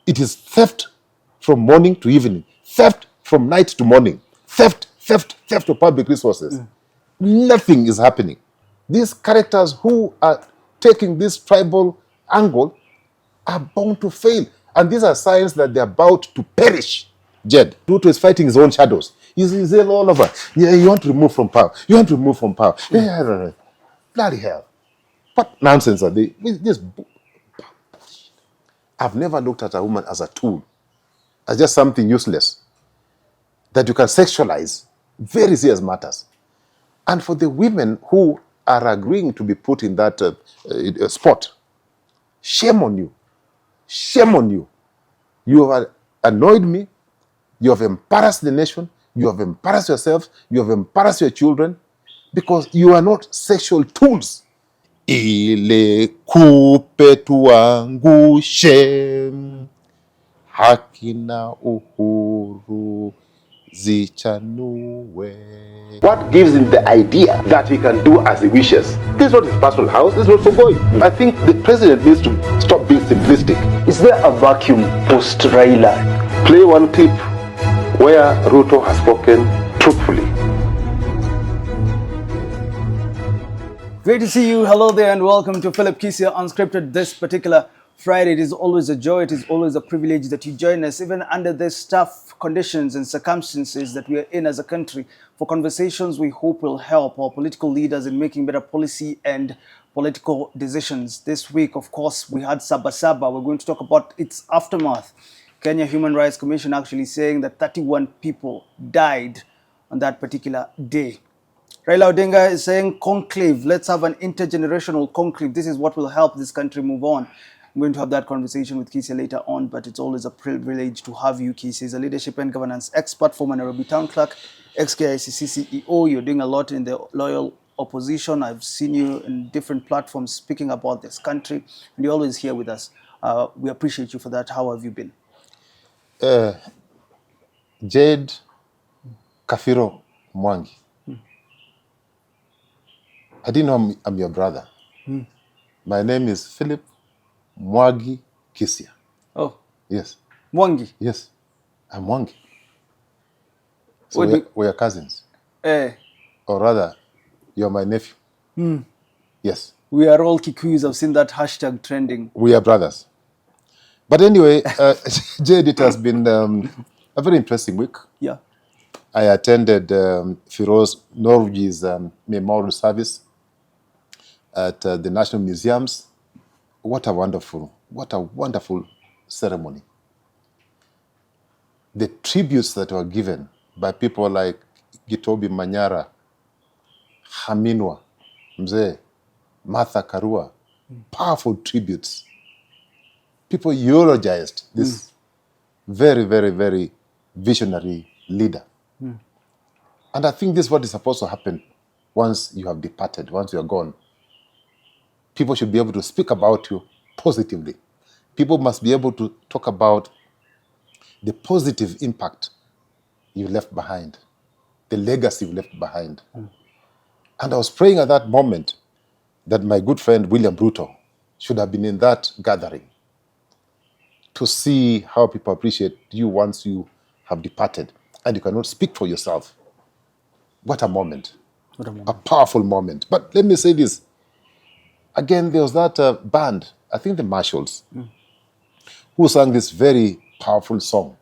It is theft from morning to evening, theft from night to morning, theft of public resources. Nothing is happening. These characters who are taking this tribal angle are bound to fail. And these are signs that they're about to perish. Jed, Ruto is fighting his own shadows. He's all over. Yeah, you want to remove from power. You want to remove from power. Yeah, bloody hell. What nonsense are they? I've never looked at a woman as a tool, as just something useless that you can sexualize. Very serious matters. And for the women who are agreeing to be put in that spot, shame on you. Shame on you. You have annoyed me. You have embarrassed the nation. You have embarrassed yourself. You have embarrassed your children because you are not sexual tools. Ile kupe tuangushe, haki na uhuru zichanue. What gives him the idea that he can do as he wishes? This is not his personal house, this is not for going. I think the president needs to stop being simplistic. Is there a vacuum post Raila? Play one clip where Ruto has spoken truthfully. Great to see you. Hello there and welcome to Philip Kisia Unscripted. This particular Friday, it is always a joy, it is always a privilege that you join us, even under these tough conditions and circumstances that we are in as a country, for conversations we hope will help our political leaders in making better policy and political decisions. This week, of course, we had Sabasaba. We're going to talk about its aftermath. Kenya Human Rights Commission actually saying that 31 people died on that particular day. Raila Odinga is saying conclave, let's have an intergenerational conclave. This is what will help this country move on. I'm going to have that conversation with Kisia later on, but it's always a privilege to have you, Kisia. He's a leadership and governance expert, former Nairobi Town Clerk, ex-KICC CEO. You're doing a lot in the loyal opposition. I've seen you in different platforms speaking about this country, and you're always here with us. We appreciate you for that. How have you been? Jadiel Kabiro Mwangi. I didn't know I'm your brother. My name is Philip Mwangi Kisia. Oh. Yes. Mwangi? Yes. I'm Mwangi. So we're cousins. Or rather, you're my nephew. Yes. We are all Kikuyus. I've seen that hashtag trending. We are brothers. But anyway, Jade, it has been a very interesting week. Yeah. I attended Firoz Norji's memorial service at the National Museums. What a wonderful ceremony. The tributes that were given by people like Gitobi Manyara, Haminwa, Mzee, Martha Karua, powerful tributes. People eulogized this very, very, very visionary leader. And I think this is what is supposed to happen once you have departed, once you are gone. People should be able to speak about you positively. People must be able to talk about the positive impact you left behind, the legacy you left behind. And I was praying at that moment that my good friend William Ruto should have been in that gathering to see how people appreciate you once you have departed and you cannot speak for yourself. What a moment. What a moment. A powerful moment. But let me say this. Again, there was that band, I think the Marshalls, who sang this very powerful song.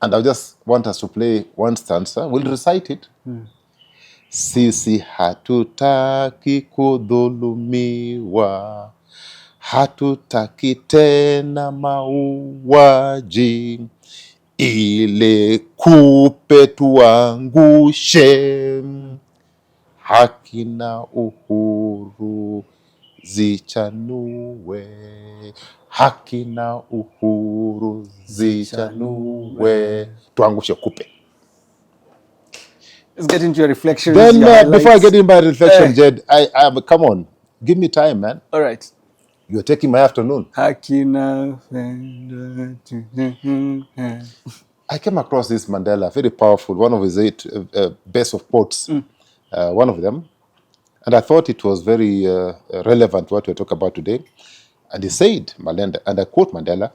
And I just want us to play one stanza. We'll recite it. Sisi hatutaki kudhulumiwa, hatutaki tena mauaji, ile kupe tuangushe, haki na uhuru zichanue, haki na uhuru zichanue, tuangushe kupe. Let's get into your reflections. Then before I get into my reflection, Jed, come on, give me time, man. All right. You're taking my afternoon. I came across this Mandela, very powerful, one of his 8 best of quotes, one of them. And I thought it was very relevant what we're talking about today. And he said, and I quote Mandela,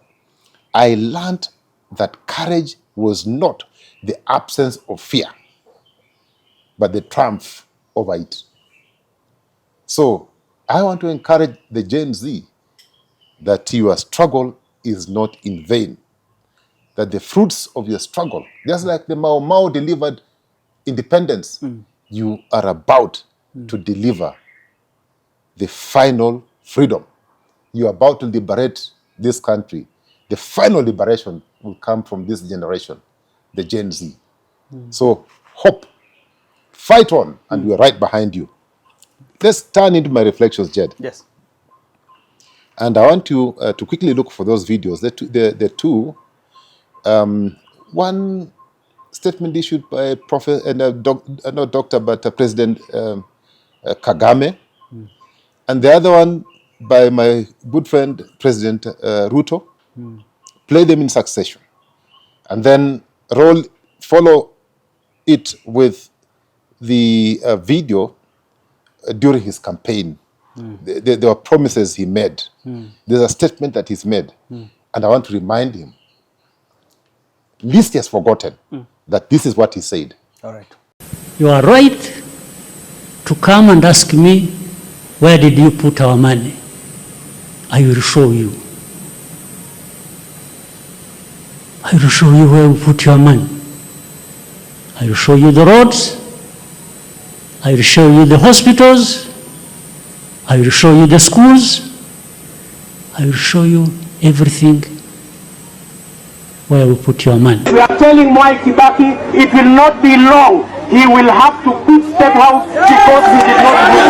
I learned that courage was not the absence of fear, but the triumph over it. So I want to encourage the Gen Z that your struggle is not in vain, that the fruits of your struggle, just like the Mau Mau delivered independence, you are about to deliver the final freedom. You are about to liberate this country. The final liberation will come from this generation, the Gen Z. So hope, fight on, and we are right behind you. Let's turn into my reflections, Jed. Yes. And I want you to quickly look for those videos. The two, one statement issued by not doctor, but President Kagame, and the other one by my good friend, President Ruto. Play them in succession. And then follow it with the video during his campaign. There were promises he made. There's a statement that he's made. And I want to remind him, least he has forgotten that this is what he said. All right. You are right to come and ask me, where did you put our money? I will show you. I will show you where we put your money. I will show you the roads. I will show you the hospitals. I will show you the schools. I will show you everything where we put your money. We are telling Mwai Kibaki it will not be long. He will have to quit State House because he did not win.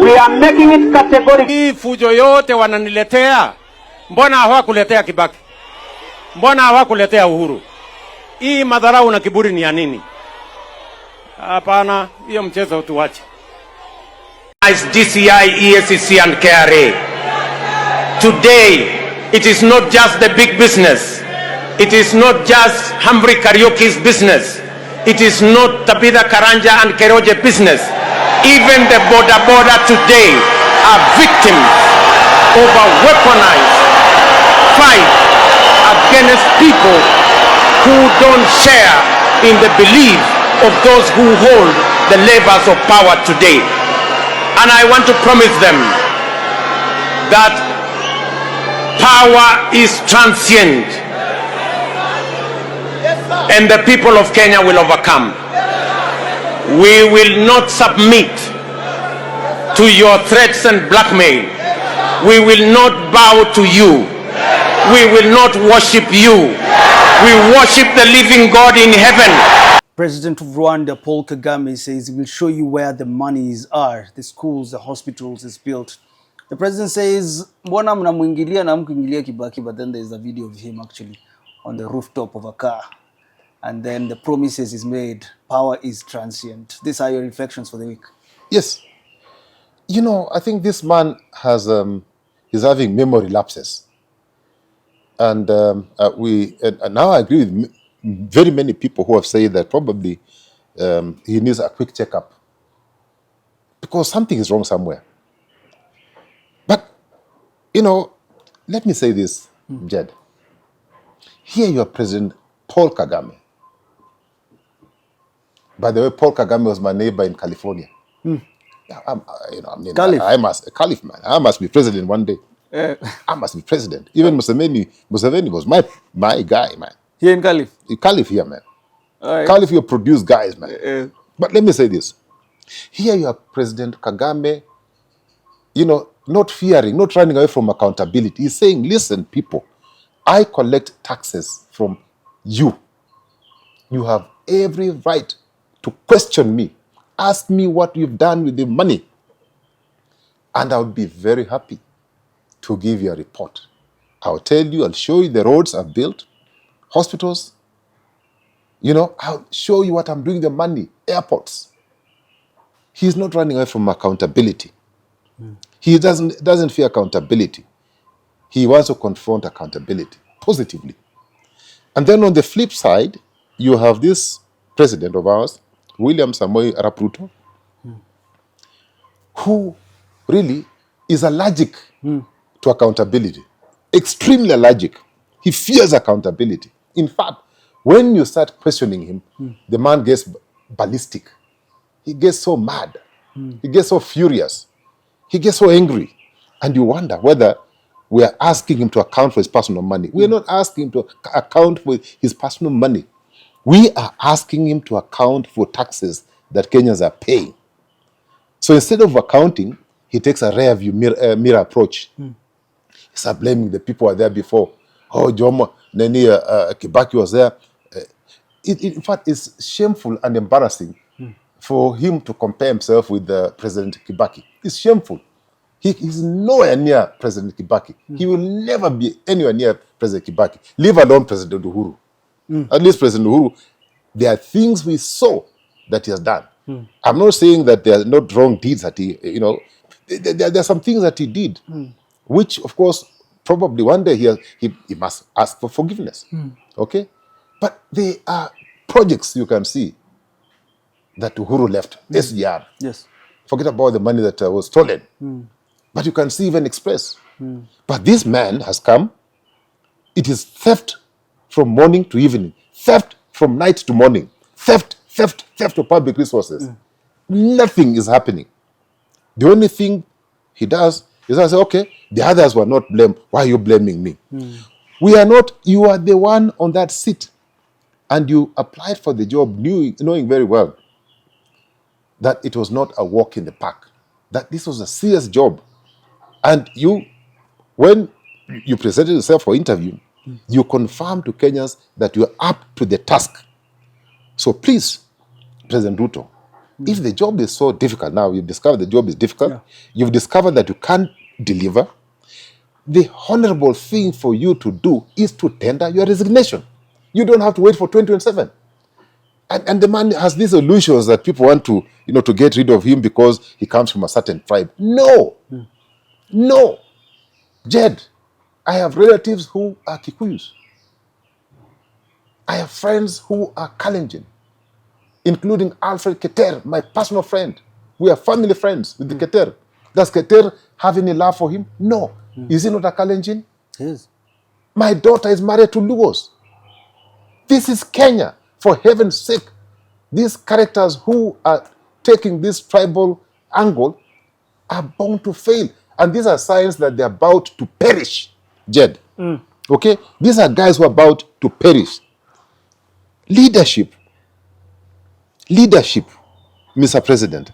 We are making it categorical. Hii fujo yote wananiletea, mbona hawakuletea Kibaki? Mbona hawakuletea Uhuru? Hii madharau na kiburi ni ya nini? Hapana, hiyo mchezo tuache. As DCI, EACC and KRA. Today, it is not just the big business. It is not just Humphrey Karaoke's business. It is not Tabitha Karanja and Keroje business. Even the border today are victims of a weaponized fight against people who don't share in the belief of those who hold the levers of power today. And I want to promise them that power is transient and the people of Kenya will overcome. We will not submit to your threats and blackmail. We will not bow to you. We will not worship you. We worship the living God in heaven. President of Rwanda, Paul Kagame, says he will show you where the monies are, the schools, the hospitals is built. The president says, mbona mnamwingilia na mkuingilia Kibaki, but then there's a video of him actually on the rooftop of a car. And then the promises is made, power is transient. These are your reflections for the week. Yes. You know, I think this man has is having memory lapses. And and now I agree with very many people who have said that probably he needs a quick checkup because something is wrong somewhere. But, you know, let me say this, Jed. Here you are President Paul Kagame. By the way, Paul Kagame was my neighbor in California. Caliph. Caliph, man. I must be president one day. I must be president. Even Museveni was my guy, man. Here in Caliph? Caliph here, man. Right. Caliph, you produce guys, man. But let me say this. Here you are President Kagame, you know, not fearing, not running away from accountability. He's saying, listen, people, I collect taxes from you. You have every right to question me. Ask me what you've done with the money. And I would be very happy to give you a report. I'll tell you, I'll show you the roads I've built, hospitals. You know, I'll show you what I'm doing with the money, airports. He's not running away from accountability. He doesn't fear accountability. He wants to confront accountability positively. And then on the flip side, you have this president of ours, William Samoei Arap Ruto, who really is allergic to to accountability. Extremely allergic. He fears accountability. In fact, when you start questioning him, the man gets ballistic. He gets so mad. He gets so furious. He gets so angry. And you wonder whether we are asking him to account for his personal money. We are not asking him to account for his personal money. We are asking him to account for taxes that Kenyans are paying. So instead of accounting, he takes a rear view mirror approach. He starts blaming the people who were there before. Oh, Jomo, Neni, Kibaki was there. In fact, it's shameful and embarrassing for him to compare himself with President Kibaki. It's shameful. He's nowhere near President Kibaki. He will never be anywhere near President Kibaki, leave alone President Uhuru. At least President Uhuru, there are things we saw that he has done. I'm not saying that there are not wrong deeds that he, there are some things that he did, which, of course, probably one day he must ask for forgiveness. Okay? But there are projects you can see that Uhuru left, SGR. Yes. Forget about the money that was stolen. But you can see even Express. But this man has come. It is theft from morning to evening. Theft from night to morning. Theft of public resources. Nothing is happening. The only thing he does is I say, okay, the others were not blamed. Why are you blaming me? We are not. You are the one on that seat. And you applied for the job knowing very well that it was not a walk in the park. That this was a serious job. And when you presented yourself for interview, you confirmed to Kenyans that you are up to the task. So please, President Ruto, if the job is so difficult now, you've discovered the job is difficult, you've discovered that you can't deliver, the honorable thing for you to do is to tender your resignation. You don't have to wait for 2027. And the man has these illusions that people want to, to get rid of him because he comes from a certain tribe. No. No. Jed, I have relatives who are Kikuyus. I have friends who are Kalenjin, including Alfred Keter, my personal friend. We are family friends with the Keter. Does Keter have any love for him? No. Is he not a Kalenjin? Yes. My daughter is married to Lugos. This is Kenya. For heaven's sake, these characters who are taking this tribal angle are bound to fail. And these are signs that they're about to perish, Jed. Okay? These are guys who are about to perish. Leadership, Mr. President,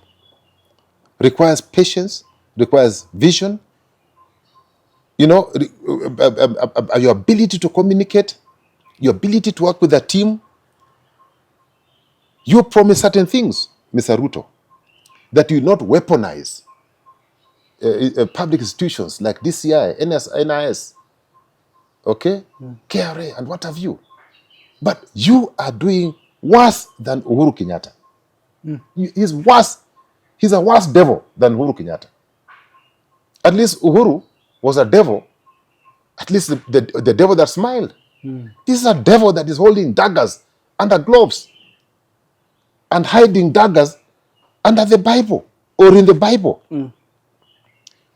requires patience, requires vision, your ability to communicate, your ability to work with a team. You promise certain things, Mr. Ruto, that you not weaponize public institutions like DCI, NIS, okay, KRA, and what have you. But you are doing worse than Uhuru Kenyatta. He's worse. He's a worse devil than Uhuru Kenyatta. At least Uhuru was a devil. At least the devil that smiled. This is a devil that is holding daggers under gloves and hiding daggers under the Bible or in the Bible.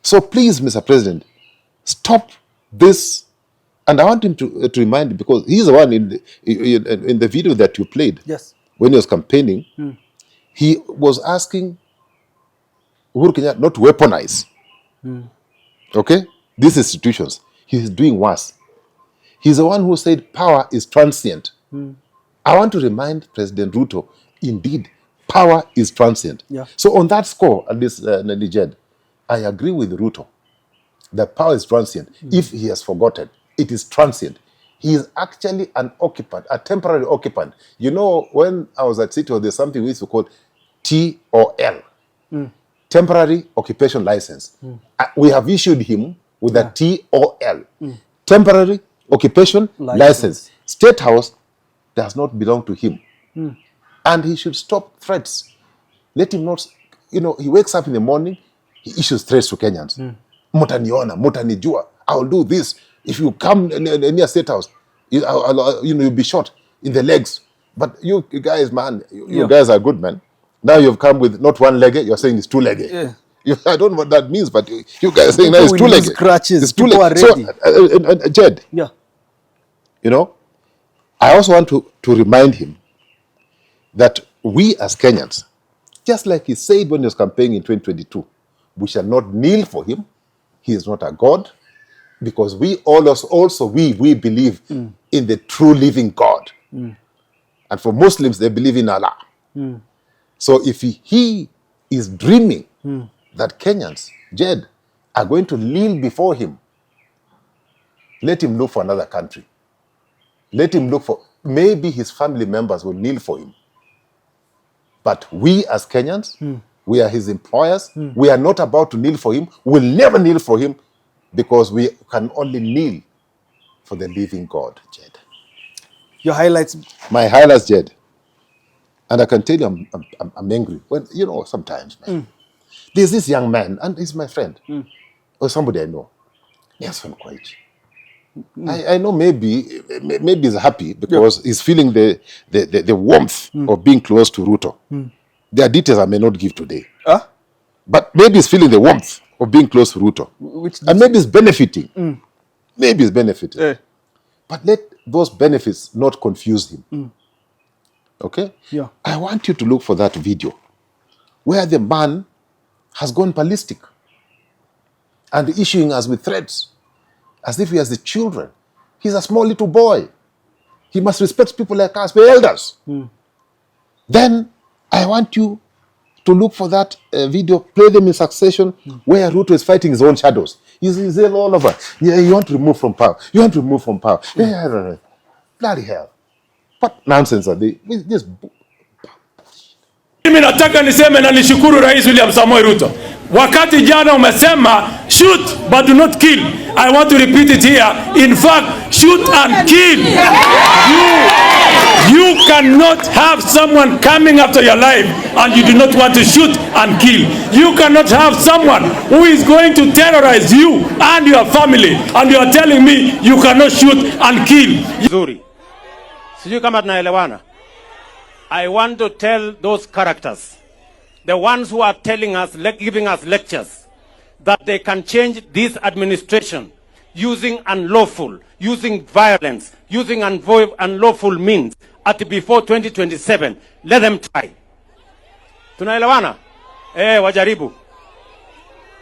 So please, Mr. President, stop this. And I want him to remind you, because he's the one in the video that you played. Yes. When he was campaigning, he was asking Uhuru Kenyatta not to weaponize. Okay? These institutions. He's doing worse. He's the one who said power is transient. I want to remind President Ruto, indeed, power is transient. So on that score, at least, Jed, I agree with Ruto that power is transient. If he has forgotten, it is transient. He is actually an occupant, a temporary occupant. When I was at City, there's something we used to call TOL, temporary occupation license. We have issued him with a TOL, temporary occupation license. State House does not belong to him. And he should stop threats. Let him not, he wakes up in the morning, he issues threats to Kenyans. Mutaniona, mutanijua, I'll do this. If you come near State House, you'll be shot in the legs. But you guys, man, you guys are good, man. Now you've come with not one-legged, you're saying it's two-legged. I don't know what that means, but you guys are saying People that it's will two-legged. use crutches. It's People are two-legged. ready. So, Jed, Yeah. you know, I also want to remind him that we as Kenyans, just like he said when he was campaigning in 2022, we shall not kneel for him. He is not a God, because we also believe in the true living God. And for Muslims, they believe in Allah. So if he is dreaming that Kenyans, Jed, are going to kneel before him, let him look for another country. Let him look for, maybe his family members will kneel for him. But we as Kenyans, we are his employers. We are not about to kneel for him. We'll never kneel for him, because we can only kneel for the living God, Jed. Your highlights. My highlights, Jed. And I can tell you I'm angry. When, you know, sometimes, man. There's this young man, and he's my friend, or somebody I know. Nelson Koech. I know maybe he's happy because he's feeling the warmth of being close to Ruto. There are details I may not give today. But maybe he's feeling the warmth of being close to Ruto. And maybe he's benefiting. Maybe he's benefiting. But let those benefits not confuse him. Okay? Yeah. I want you to look for that video where the man has gone ballistic and issuing us with threats as if he has the children. He's a small little boy. He must respect people like us. We're elders. Then I want you to look for that video, play them in succession, where Ruto is fighting his own shadows. He's all over. Yeah, you want to remove from power. You want to remove from power. Yeah, bloody hell. What nonsense are they? This. Mimi nataka niseme na nishukuru Rais William Samoei Ruto. Wakati jana umesema shoot but do not kill. I want to repeat it here. In fact, shoot and kill. You cannot have someone coming after your life and you do not want to shoot and kill. You cannot have someone who is going to terrorize you and your family, and you are telling me you cannot shoot and kill. Zuri. Sijui kama tunaelewana. I want to tell those characters, the ones who are telling us, giving us lectures, that they can change this administration using unlawful, using violence, using unlawful means at before 2027. Let them try. Tunaelewana? Wajaribu.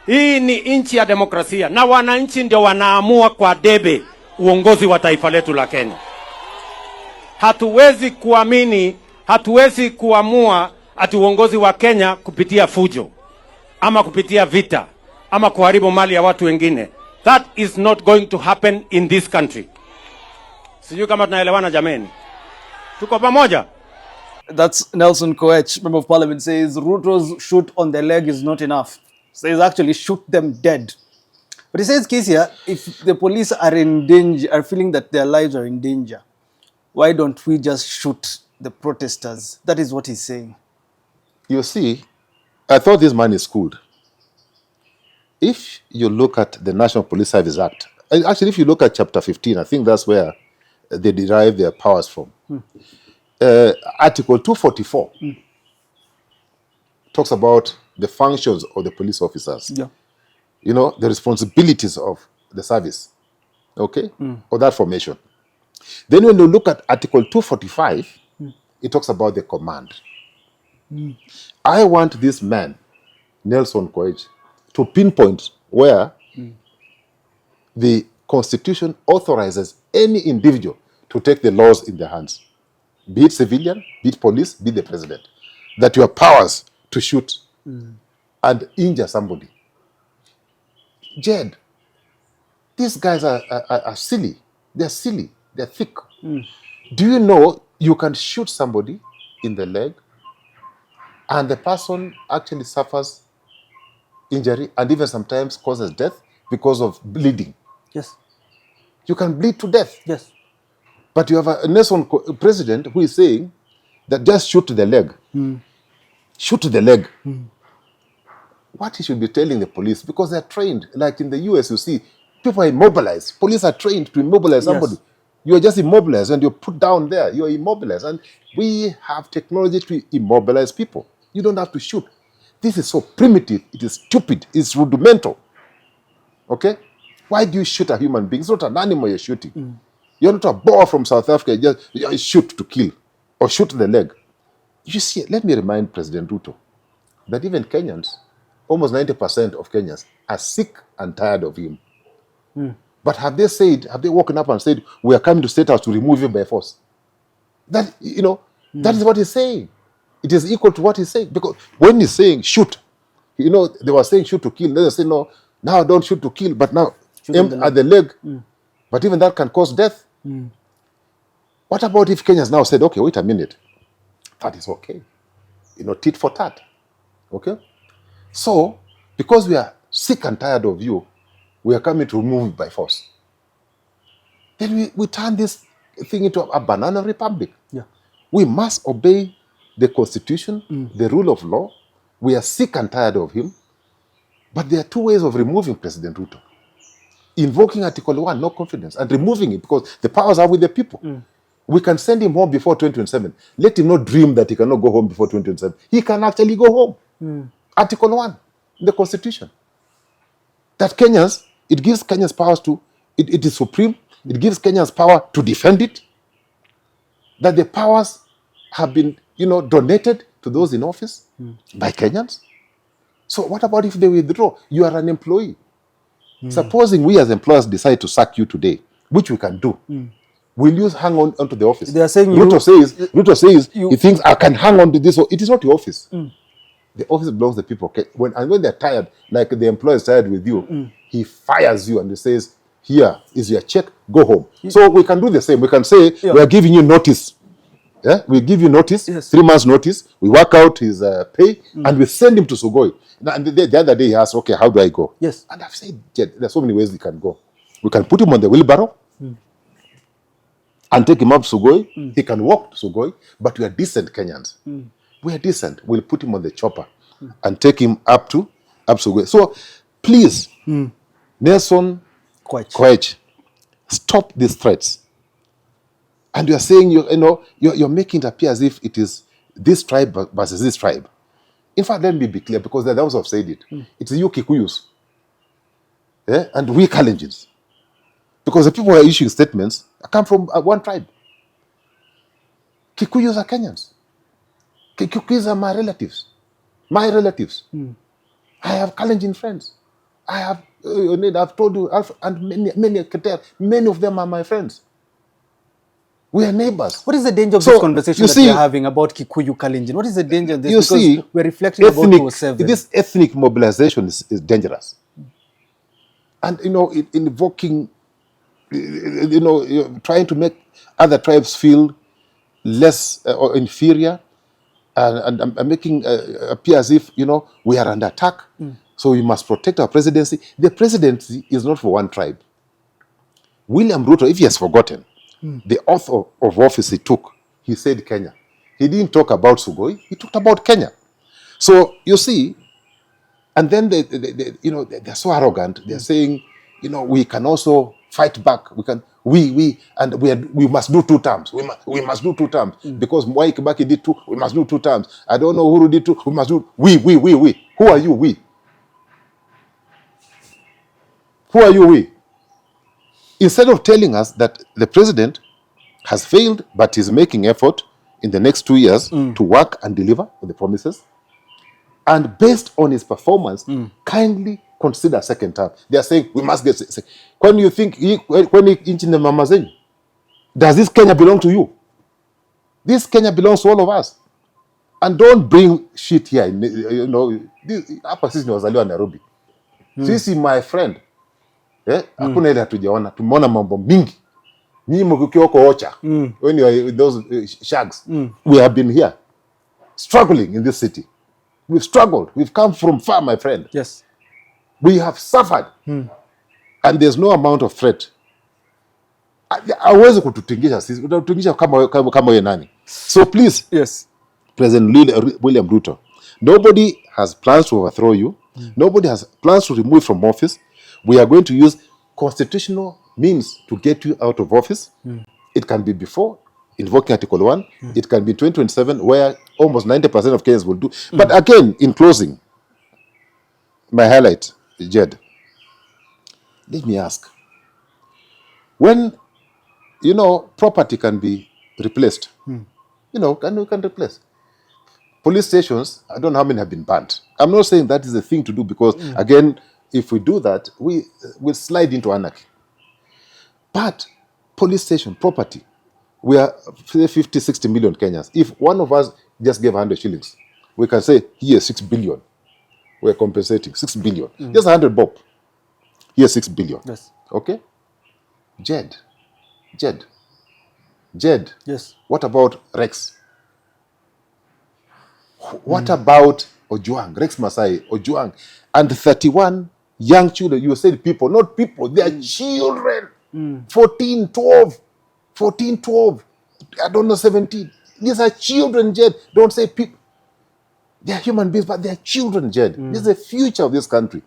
Hii ni nchi ya demokrasia na wananchi ndio wanaamua kwa debe uongozi wa taifa letu la Kenya. Hatuwezi kuamua ati uongozi wa Kenya kupitia fujo ama kupitia vita ama kuharibu mali ya watu wengine. That is not going to happen in this country. Sijui kama tunaelewana jameni. Tuko pamoja? That's Nelson Koech, Member of Parliament, says Ruto's shoot on the leg is not enough. Says actually shoot them dead. But he says, Kisia, if the police are in danger, are feeling that their lives are in danger, why don't we just shoot the protesters? That is what he's saying. You see, I thought this man is schooled. If you look at the National Police Service Act, actually if you look at chapter 15, I think that's where they derive their powers from. Article 244 talks about the functions of the police officers. Yeah. You know, the responsibilities of the service, okay, or that formation. Then when you look at Article 245, it talks about the command. I want this man, Nelson Koech, to pinpoint where the Constitution authorizes any individual to take the laws in their hands, be it civilian, be it police, be it the president, that you have powers to shoot and injure somebody. Jed, these guys are silly. They're silly. They're thick. Do you know you can shoot somebody in the leg and the person actually suffers injury and even sometimes causes death because of bleeding? Yes. You can bleed to death. Yes. But you have a nation president who is saying that just shoot to the leg. Shoot to the leg. What he should be telling the police, because they're trained, like in the US, you see, people are immobilized. Police are trained to immobilize somebody. Yes. You are just immobilized and you're put down there. You are immobilized. And we have technology to immobilize people. You don't have to shoot. This is so primitive. It is stupid. It's rudimental. Okay? Why do you shoot a human being? It's not an animal you're shooting. You're not a boar from South Africa. You shoot to kill or shoot the leg. You see, let me remind President Ruto that even Kenyans, almost 90% of Kenyans are sick and tired of him. But have they woken up and said, we are coming to State House to remove him by force? That, that is what he's saying. It is equal to what he's saying. Because when he's saying shoot, they were saying shoot to kill. Then they say, no, now don't shoot to kill, but now aim at the leg. But even that can cause death. What about if Kenyans now said, okay, wait a minute. That is okay. Tit for tat. Okay? So, because we are sick and tired of you, we are coming to remove it by force. Then we turn this thing into a banana republic. Yeah. We must obey the Constitution, the rule of law. We are sick and tired of him. But there are two ways of removing President Ruto. Invoking Article 1, no confidence, and removing it because the powers are with the people. We can send him home before 2027. Let him not dream that he cannot go home before 2027. He can actually go home. Article 1, the Constitution. That Kenyans, it gives Kenyans powers to, it is supreme. It gives Kenyans power to defend it. That the powers have been, donated to those in office by Kenyans. So what about if they withdraw? You are an employee. Supposing we as employers decide to sack you today, which we can do, will you hang on to the office? They are saying Ruto says he thinks I can hang on to this. It is not your office. The office belongs to the people. Okay? When they're tired, like the employer is tired with you, he fires you and he says, here is your check, go home. So we can do the same. We can say, we are giving you notice. Yeah? We give you notice, 3 months notice. We work out his pay and we send him to Sugoi. And the other day he asked, okay, how do I go? Yes. And I've said, there's so many ways we can go. We can put him on the wheelbarrow and take him up to Sugoi. He can walk to Sugoi, but we are decent Kenyans. We are decent. We'll put him on the chopper and take him up to Sugoi. So please, Nelson Koech, stop these threats. And you are saying, you're making it appear as if it is this tribe versus this tribe. In fact, let me be clear, because they're the ones who have said it. It's you Kikuyus and we Kalenjins. Because the people who are issuing statements come from one tribe. Kikuyus are Kenyans. Kikuyus are my relatives. I have Kalenjin friends. I've told you, and many of them are my friends. We are neighbors. What is the danger of this conversation that we're having about Kikuyu Kalenjin? What is the danger of this? Because we're reflecting about 2007. This ethnic mobilization is dangerous. And, invoking, trying to make other tribes feel less or inferior and making appear as if, we are under attack. So we must protect our presidency. The presidency is not for one tribe. William Ruto, if he has forgotten, the oath of office he took, he said Kenya. He didn't talk about Sugoi, he talked about Kenya. So you see, and then they're so arrogant. They're saying, we can also fight back. We must do 2 terms. We must do 2 terms because Mwai Kibaki did 2. We must do 2 terms. I don't know who did 2. We must do. We. Who are you? We. Who are you? We. Instead of telling us that the president has failed, but is making effort in the next 2 years to work and deliver on the promises, and based on his performance, kindly consider 2nd term. They are saying we must get. When you think when in the Mamazen, does this Kenya belong to you? This Kenya belongs to all of us, and don't bring shit here. Hapa sisi ni wazaliwa Nairobi. Sisi my friend. Hakuna ile hatujaona. Tumeona mambo mingi. Nyinyi mkiwa huko Ocha. When you are with those shags. We have been here struggling in this city. We've struggled. We've come from far, my friend. Yes. We have suffered. And there's no amount of threat. Hawezi kututingisha sisi. Utatingisha kama wewe nani. So please, President William Ruto, nobody has plans to overthrow you. Nobody has plans to remove you from office. We are going to use constitutional means to get you out of office. It can be before, invoking Article 1. It can be 2027, where almost 90% of Kenyans will do. But again, in closing, my highlight, Jed, let me ask. When, property can be replaced, can replace. Police stations, I don't know how many have been banned. I'm not saying that is the thing to do because, again, if we do that, we'll slide into anarchy. But police station, property, we are 50, 60 million Kenyans. If one of us just gave 100 shillings, we can say, here, 6 billion. We're compensating, 6 billion. Just 100 bob. Here, 6 billion. Yes. Okay? Jed. Yes. What about Rex? What about Ojuang, Rex Masai, Ojuang, and 31 young children? You said people, not people, they are children. 14, 12, I don't know, 17. These are children, Jed. Don't say people. They are human beings, but they are children, Jed. This is the future of this country.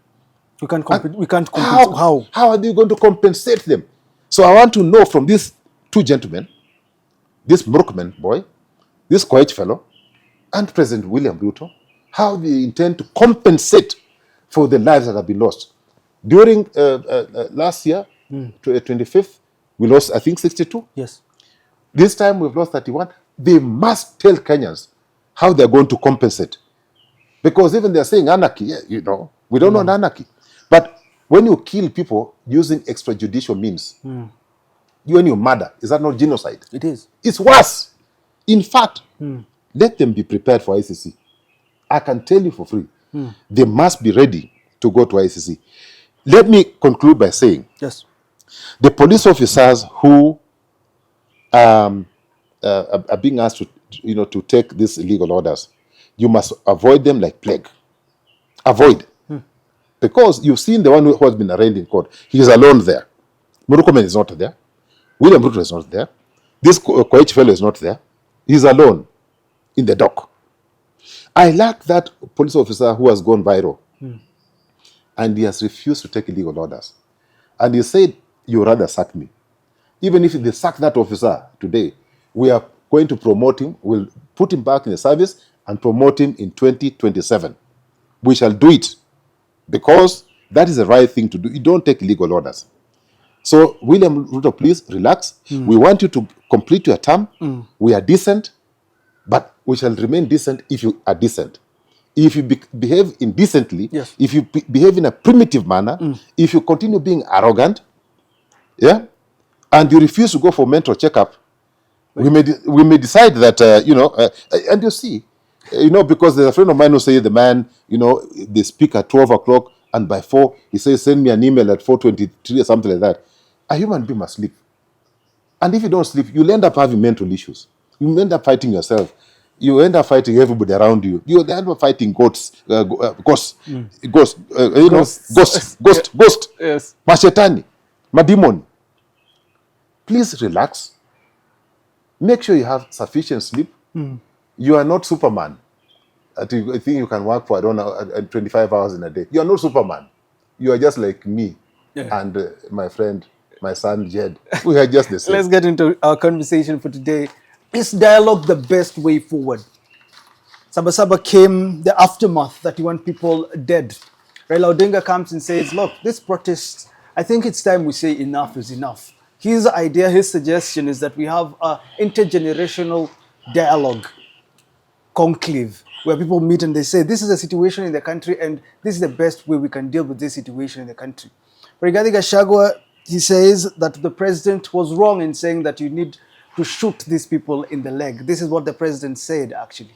We can't compensate. How? How are you going to compensate them? So I want to know from these two gentlemen, this Murkman boy, this Koech fellow, and President William Ruto, how they intend to compensate for the lives that have been lost. During last year, 25th, we lost, I think, 62. Yes. This time we've lost 31. They must tell Kenyans how they're going to compensate. Because even they're saying anarchy, we don't want anarchy. But when you kill people using extrajudicial means, when you murder, is that not genocide? It is. It's worse. In fact, let them be prepared for ICC. I can tell you for free. They must be ready to go to ICC. Let me conclude by saying, yes, the police officers who are being asked to take these illegal orders, you must avoid them like plague. Avoid. Because you've seen the one who has been arraigned in court. He is alone there. Murukomen is not there. William Ruto is not there. This Koech fellow is not there. He's alone in the dock. I like that police officer who has gone viral. And he has refused to take illegal orders. And he said, you rather sack me. Even if they sack that officer today, we are going to promote him. We'll put him back in the service and promote him in 2027. We shall do it because that is the right thing to do. You don't take illegal orders. So, William Ruto, please relax. We want you to complete your term. We are decent, but we shall remain decent if you are decent. If you behave indecently, yes, if you behave in a primitive manner, if you continue being arrogant, and you refuse to go for mental checkup, we may decide that, and you see, because there's a friend of mine who says the man, they speak at 12 o'clock, and by 4, he says, send me an email at 4:23 or something like that. A human being must sleep. And if you don't sleep, you'll end up having mental issues. You end up fighting yourself. You end up fighting everybody around you. You end up fighting ghosts, ghosts, yes, mashetani, madimoni. Please relax. Make sure you have sufficient sleep. You are not Superman. I think you can work for, 25 hours in a day. You are not Superman. You are just like me and my friend, my son, Jed. We are just the same. Let's get into our conversation for today. Is dialogue the best way forward? Sabasaba came the aftermath, 31 people dead. Raila Odinga comes and says, look, this protest, I think it's time we say enough is enough. His idea, his suggestion is that we have an intergenerational dialogue conclave where people meet and they say, this is the situation in the country and this is the best way we can deal with this situation in the country. Rigathi Gachagua, he says that the president was wrong in saying that you need to shoot these people in the leg. This is what the president said, actually.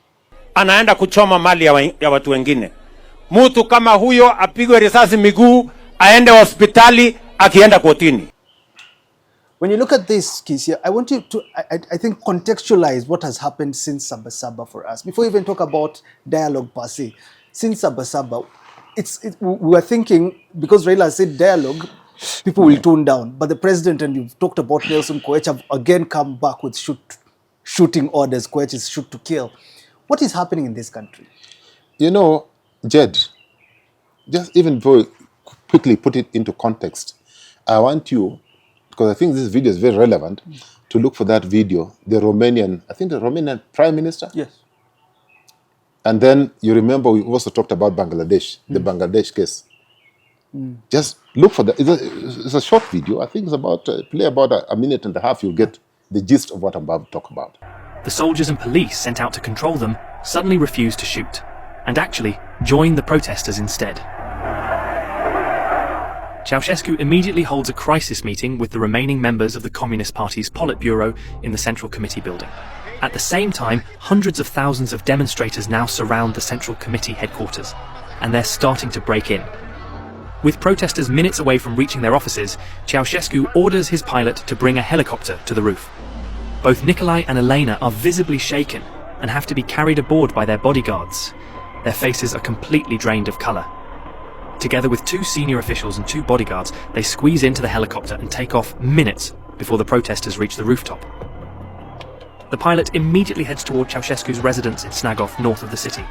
Anaenda kuchoma mali ya watu wengine. Mtu kama huyo apigwe risasi miguu, aende hospitali, akienda kotini. When you look at this, Kisia, I want you to, I think, contextualize what has happened since Sabasaba for us. Before we even talk about dialogue per se, since Sabasaba, we were thinking, because Raila said dialogue, people will tone down. But the president, and you've talked about Nelson Koech, have again come back with shooting orders. Koech is shoot to kill. What is happening in this country? Jed, just even before we quickly put it into context, I want you, because I think this video is very relevant, to look for that video, the Romanian Prime Minister? Yes. And then you remember we also talked about Bangladesh, the Bangladesh case. Just look for that. It's a short video. I think it's about, play about a minute and a half. You'll get the gist of what I'm about to talk about. The soldiers and police sent out to control them suddenly refused to shoot, and actually joined the protesters instead. Ceausescu immediately holds a crisis meeting with the remaining members of the Communist Party's Politburo in the Central Committee building. At the same time, hundreds of thousands of demonstrators now surround the Central Committee headquarters, and they're starting to break in. With protesters minutes away from reaching their offices, Ceausescu orders his pilot to bring a helicopter to the roof. Both Nikolai and Elena are visibly shaken and have to be carried aboard by their bodyguards. Their faces are completely drained of colour. Together with 2 senior officials and 2 bodyguards, they squeeze into the helicopter and take off minutes before the protesters reach the rooftop. The pilot immediately heads toward Ceausescu's residence in Snagov, north of the city.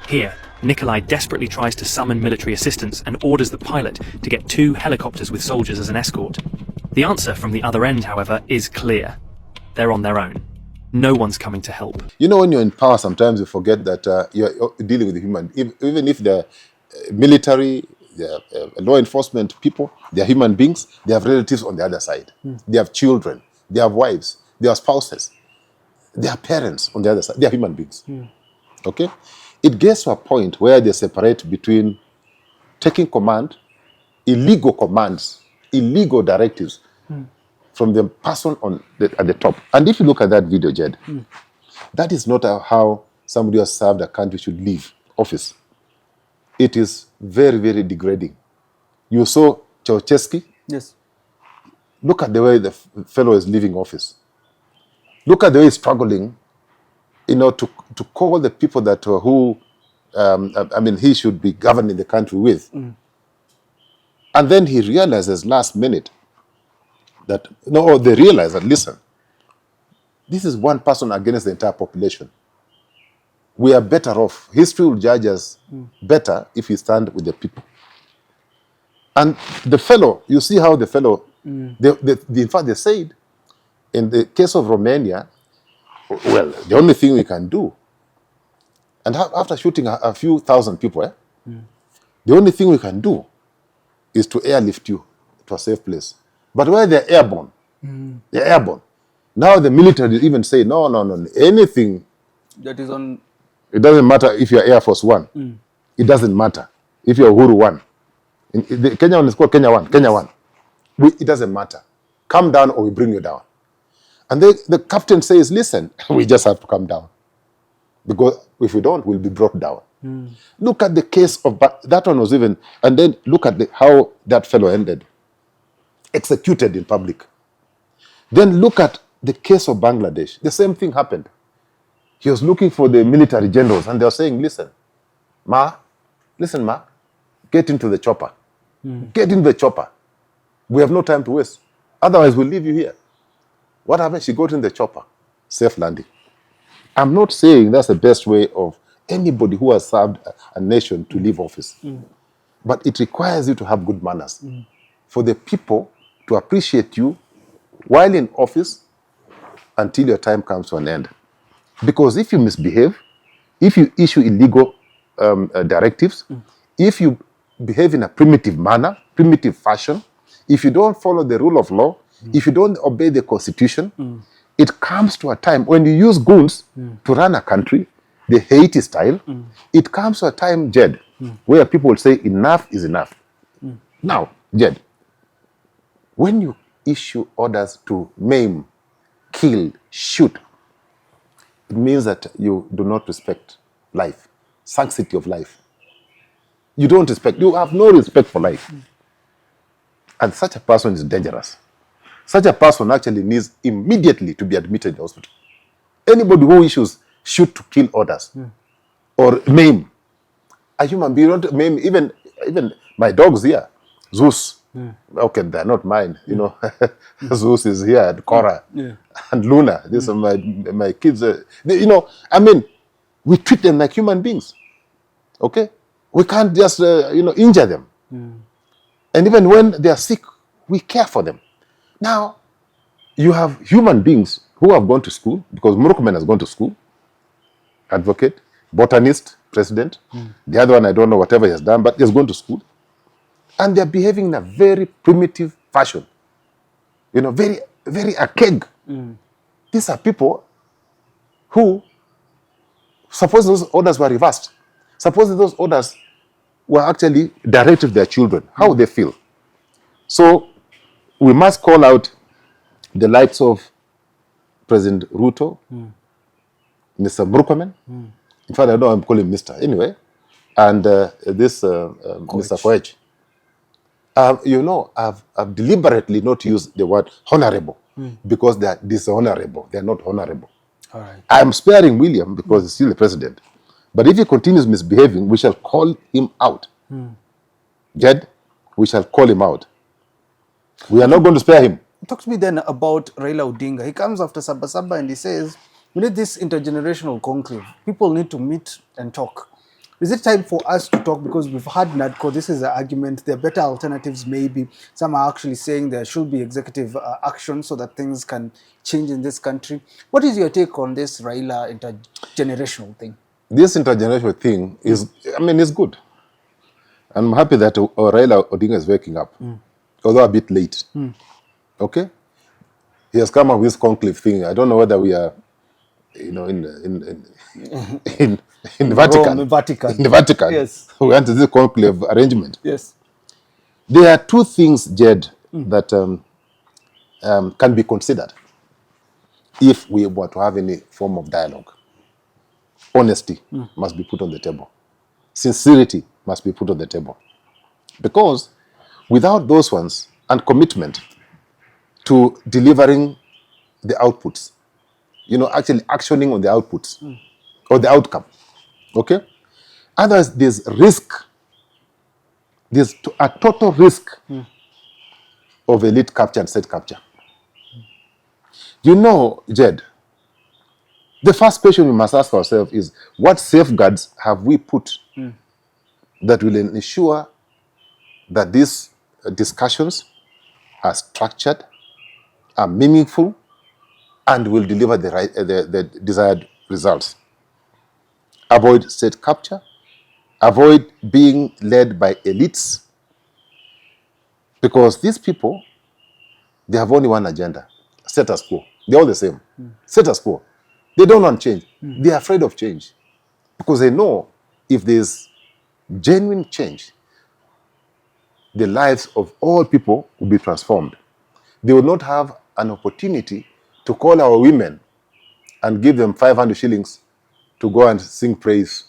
Here, Nikolai desperately tries to summon military assistance and orders the pilot to get 2 helicopters with soldiers as an escort. The answer from the other end, however, is clear. They're on their own. No one's coming to help. You know, when you're in power, sometimes you forget that you're dealing with human. Even if they're military, they're law enforcement people, they're human beings, they have relatives on the other side. They have children, they have wives, they have spouses, they have parents on the other side. They are human beings. Okay? It gets to a point where they separate between taking command, illegal commands, illegal directives from the person at the top. And if you look at that video, Jed, that is not how somebody who has served a country should leave office. It is very, very degrading. You saw Ceausescu. Yes. Look at the way the fellow is leaving office. Look at the way he's struggling, to call the people that he should be governing the country with. And then he realizes last minute that, they realize that, listen, this is one person against the entire population. We are better off. History will judge us better if we stand with the people. And the fellow, you see how the fellow, in fact, they said, in the case of Romania, well, the only thing we can do, and after shooting a few thousand people, the only thing we can do is to airlift you to a safe place. But where they're airborne, they're airborne. Now the military even say, no, anything that is on. It doesn't matter if you're Air Force One. It doesn't matter if you're Uhuru One. The Kenya one is called Kenya One. Kenya One. It doesn't matter. Come down or we bring you down. And the captain says, listen, we just have to come down. Because if we don't, we'll be brought down. Look at the case of, that one was even, and then look at how that fellow ended. Executed in public. Then look at the case of Bangladesh. The same thing happened. He was looking for the military generals and they were saying, listen, Ma, get into the chopper. Get in the chopper. We have no time to waste. Otherwise, we'll leave you here. What happened? She got in the chopper. Safe landing. I'm not saying that's the best way of anybody who has served a nation to leave office. But it requires you to have good manners. For the people to appreciate you while in office until your time comes to an end. Because if you misbehave, if you issue illegal directives, if you behave in a primitive manner, primitive fashion, if you don't follow the rule of law, if you don't obey the constitution, it comes to a time when you use goons to run a country, the Haiti style, it comes to a time, Jed, where people will say enough is enough. Now, Jed, when you issue orders to maim, kill, shoot, it means that you do not respect life, sanctity of life. You don't respect, you have no respect for life. And such a person is dangerous. Such a person actually needs immediately to be admitted in the hospital. Anybody who issues shoot to kill orders or maim a human being, don't maim even my dogs here, Zeus. Okay, they're not mine, Zeus is here, and Cora, and Luna. These are my kids. We treat them like human beings. Okay? We can't just, injure them. And even when they are sick, we care for them. Now, you have human beings who have gone to school, because Murukmen has gone to school, advocate. botanist, president. The other one, I don't know whatever he has done, but he's gone to school. And they're behaving in a very primitive fashion. You know, very, very archaic. These are people who, suppose those orders were reversed. Suppose those orders were actually directed to their children. How would they feel? So we must call out the likes of President Ruto, Mr. Murkomen. In fact, I know I'm calling Mr. Anyway. And Mr. Koech. You know, I've deliberately not used the word honorable because they are dishonorable. They are not honorable. All right. I'm sparing William because he's still the president. But if he continues misbehaving, we shall call him out. Jed, we shall call him out. We are not going to spare him. Talk to me then about Raila Odinga. He comes after Sabasaba and he says, we need this intergenerational conclave. People need to meet and talk. Is it time for us to talk? Because we've had NADCO, this is the argument, there are better alternatives maybe. Some are actually saying there should be executive action so that things can change in this country. What is your take on this Raila intergenerational thing? This intergenerational thing is, I mean, it's good. I'm happy that Raila Odinga is waking up, although a bit late. Okay? He has come up with this conclave thing. I don't know whether we are, you know, in the Vatican. In the Vatican. Yes. We went to this conclave arrangement. Yes. There are two things, Jed, that can be considered if we were to have any form of dialogue. Honesty must be put on the table. Sincerity must be put on the table. Because without those ones and commitment to delivering the outputs, you know, actually actioning on the outputs or the outcome, okay? Otherwise, there's risk. There's a total risk of elite capture and state capture. You know, Jed, the first question we must ask ourselves is, what safeguards have we put that will ensure that these discussions are structured, are meaningful, and will deliver the desired results? Avoid state capture, avoid being led by elites, because these people, they have only one agenda: status quo. They're all the same. Status quo. They don't want change. They're afraid of change because they know if there's genuine change, the lives of all people will be transformed. They will not have an opportunity to call our women and give them 500 shillings to go and sing praise,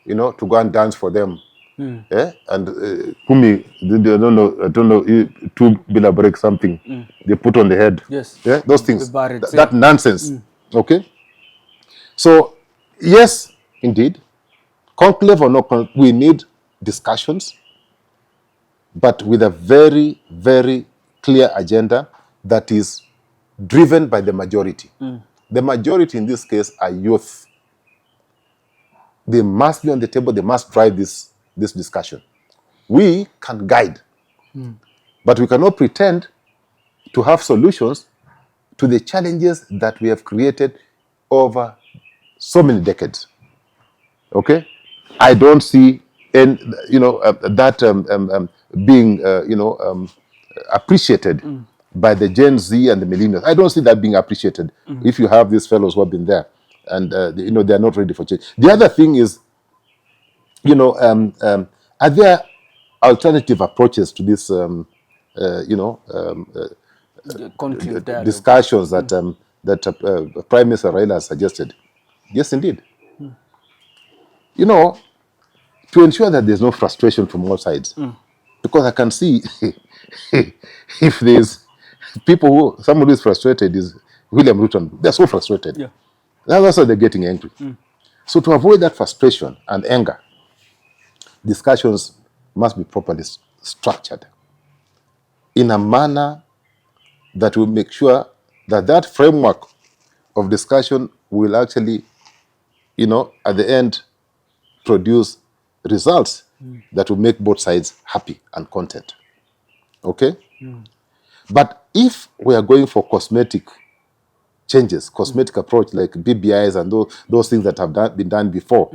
you know, to go and dance for them. Yeah? And Kumi, I don't know, 2 bila break something they put on the head. Yes. Yeah? Those things. Buried, That nonsense. Okay? So, yes, indeed, conclave or no conclave, we need discussions, but with a very, very clear agenda that is driven by the majority. The majority in this case are youth. They must be on the table. They must drive this discussion. We can guide, but we cannot pretend to have solutions to the challenges that we have created over so many decades. Okay, I don't see being appreciated by the Gen Z and the millennials. I don't see that being appreciated if you have these fellows who have been there and they are not ready for change. The other thing is, are there alternative approaches to this discussions that Prime Minister Raila has suggested? Yes, indeed. You know, to ensure that there's no frustration from all sides. Because I can see if there's somebody who is frustrated is William Ruto. They're so frustrated. Yeah. That's why they're getting angry. So to avoid that frustration and anger, discussions must be properly structured in a manner that will make sure that that framework of discussion will actually, at the end, produce results that will make both sides happy and content. Okay? But if we are going for cosmetic changes, cosmetic approach like BBIs and those things that have been done before,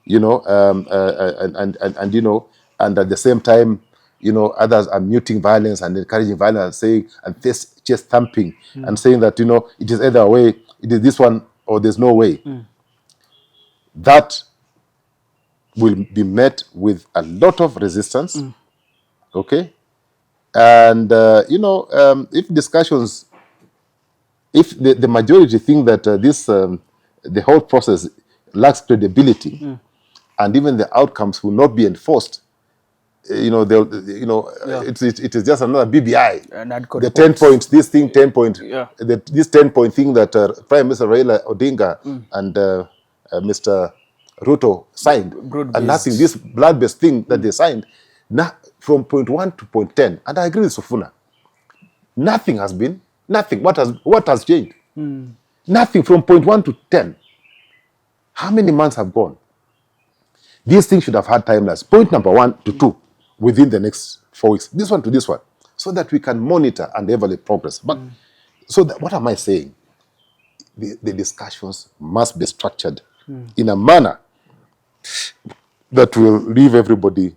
you know, and you know, and at the same time, you know, others are muting violence and encouraging violence and saying, and chest thumping and saying that, you know, it is either way, it is this one or there's no way. That will be met with a lot of resistance, okay? And, you know, if discussions, if the majority think that the whole process lacks credibility and even the outcomes will not be enforced, you know, you know, it is just another BBI. The 10 points, this thing, 10 point, this 10-point thing that Prime Minister Raila Odinga and Mr. Ruto signed, and nothing, this blood-based thing that they signed, now from point 1 to point 10, and I agree with Sufuna, nothing has been, nothing. What has changed? Nothing from point 1 to 10. How many months have gone? These things should have had timelines. Point number 1 to 2 within the next 4 weeks. This one to this one, so that we can monitor and evaluate progress. But so what am I saying? The discussions must be structured in a manner that will leave everybody,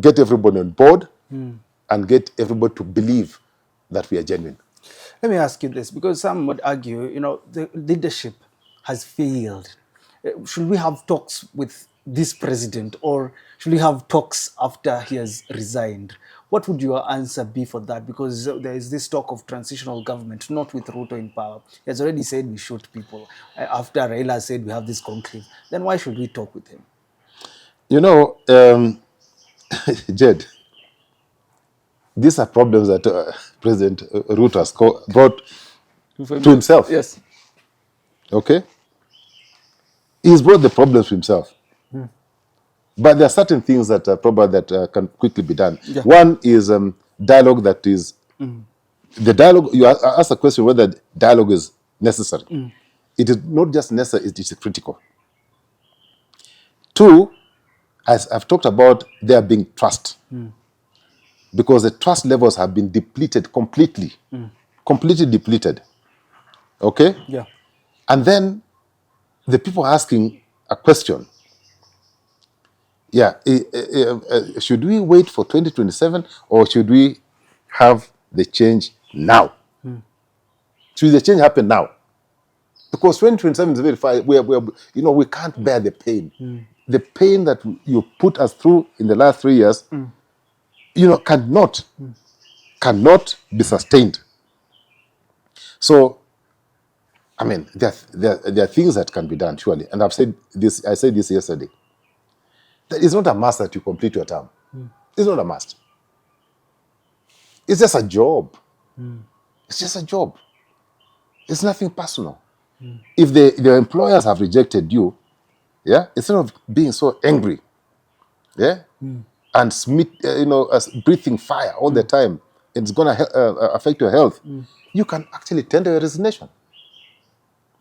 get everybody on board, and get everybody to believe that we are genuine. Let me ask you this, because some would argue, you know, the leadership has failed. Should we have talks with this president, or should we have talks after he has resigned? What would your answer be for that? Because there is this talk of transitional government, not with Ruto in power. He has already said we shoot people. After Raila said we have this conclave, then why should we talk with him? You know, Jed, these are problems that President Ruto has brought to himself. Yes. Okay? He's brought the problems to himself. But there are certain things that probably can quickly be done. Yeah. One is dialogue that is... The dialogue, you ask the question whether dialogue is necessary. It is not just necessary, it is critical. Two, as I've talked about, there being trust. Because the trust levels have been depleted completely. Completely depleted. Okay? Yeah. And then the people asking a question. Yeah, should we wait for 2027 or should we have the change now? Should the change happen now? Because 2027 is very far. You know, we can't bear the pain. The pain that you put us through in the last 3 years, you know, cannot be sustained. So, I mean, there are things that can be done, surely. And I said this yesterday. That it's not a must that you complete your term. It's not a must. It's just a job. It's just a job. It's nothing personal. If the employers have rejected you, yeah, instead of being so angry, yeah, and breathing fire all the time, it's gonna affect your health. You can actually tender your resignation.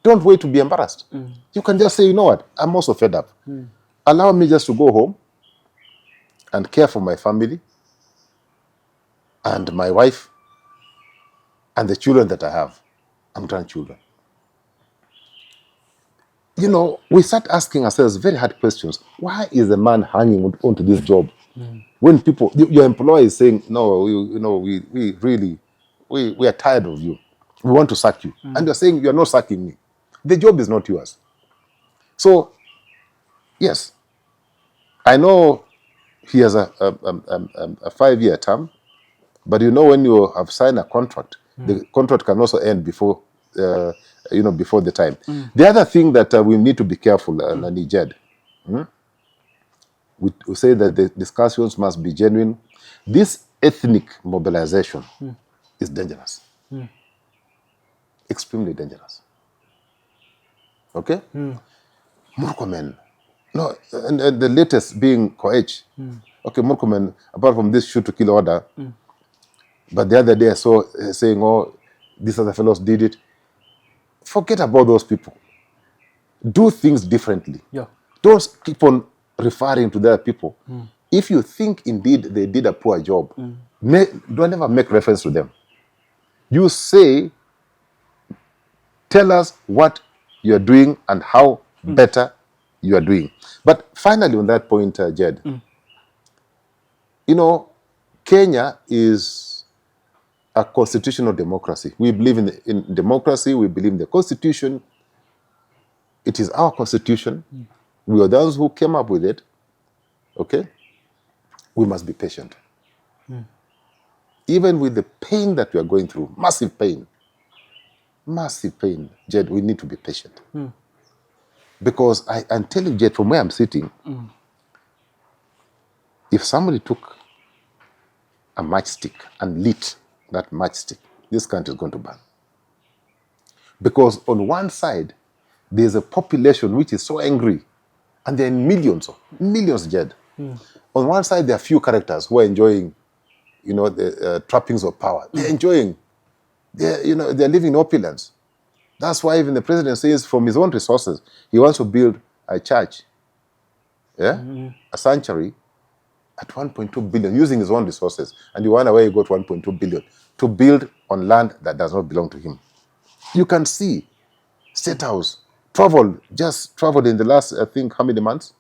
Don't wait to be embarrassed. You can just say, you know what, I'm also fed up. Allow me just to go home and care for my family and my wife and the children that I have and grandchildren. You know, we start asking ourselves very hard questions. Why is the man hanging onto this job? When people, your employer is saying, no, we are tired of you. We want to sack you. And you're saying, you're not sacking me. The job is not yours. So, yes, I know he has a 5-year term, but you know when you have signed a contract, the contract can also end before, before the time. The other thing that we need to be careful, Nani, we say that the discussions must be genuine. This ethnic mobilization is dangerous, extremely dangerous. Okay, Murkomen. No, and the latest being Koech. Okay, Murkomen, apart from this shoot to kill order, but the other day I saw saying, oh, these other fellows did it. Forget about those people. Do things differently. Yeah. Don't keep on referring to the other people. If you think indeed they did a poor job, don't ever make reference to them. You say Tell us what you are doing and how better you are doing. But finally, on that point, Jed, you know, Kenya is a constitutional democracy. We believe in democracy. We believe in the constitution. It is our constitution. We are those who came up with it. Okay? We must be patient. Even with the pain that we are going through, massive pain, Jed, we need to be patient. Because I'm telling you, Jed, from where I'm sitting, if somebody took a matchstick and lit that matchstick, this country is going to burn. Because on one side, there's a population which is so angry, and there are millions, Jed. On one side, there are few characters who are enjoying, you know, the trappings of power. They're enjoying. They're living in opulence. That's why even the president says from his own resources, he wants to build a church, a sanctuary at 1.2 billion using his own resources. And you wonder where he got 1.2 billion to build on land that does not belong to him. You can see State House just traveled in the last, I think, how many months?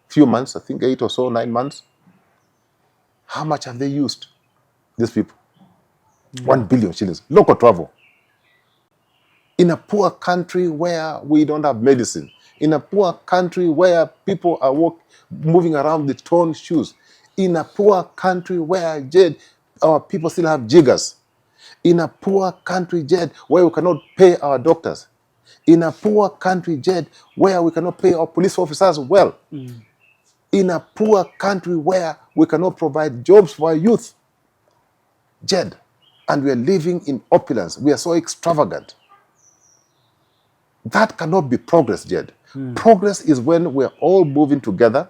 Few months, I think 8 or so, 9 months. How much have they used, these people? 1 billion shillings, local travel. In a poor country where we don't have medicine, in a poor country where people are moving around with torn shoes, in a poor country where, Jed, our people still have jiggers, in a poor country, Jed, where we cannot pay our doctors, in a poor country, Jed, where we cannot pay our police officers well, in a poor country where we cannot provide jobs for our youth, Jed, and we are living in opulence. We are so extravagant. That cannot be progress, Jed. Progress is when we're all moving together,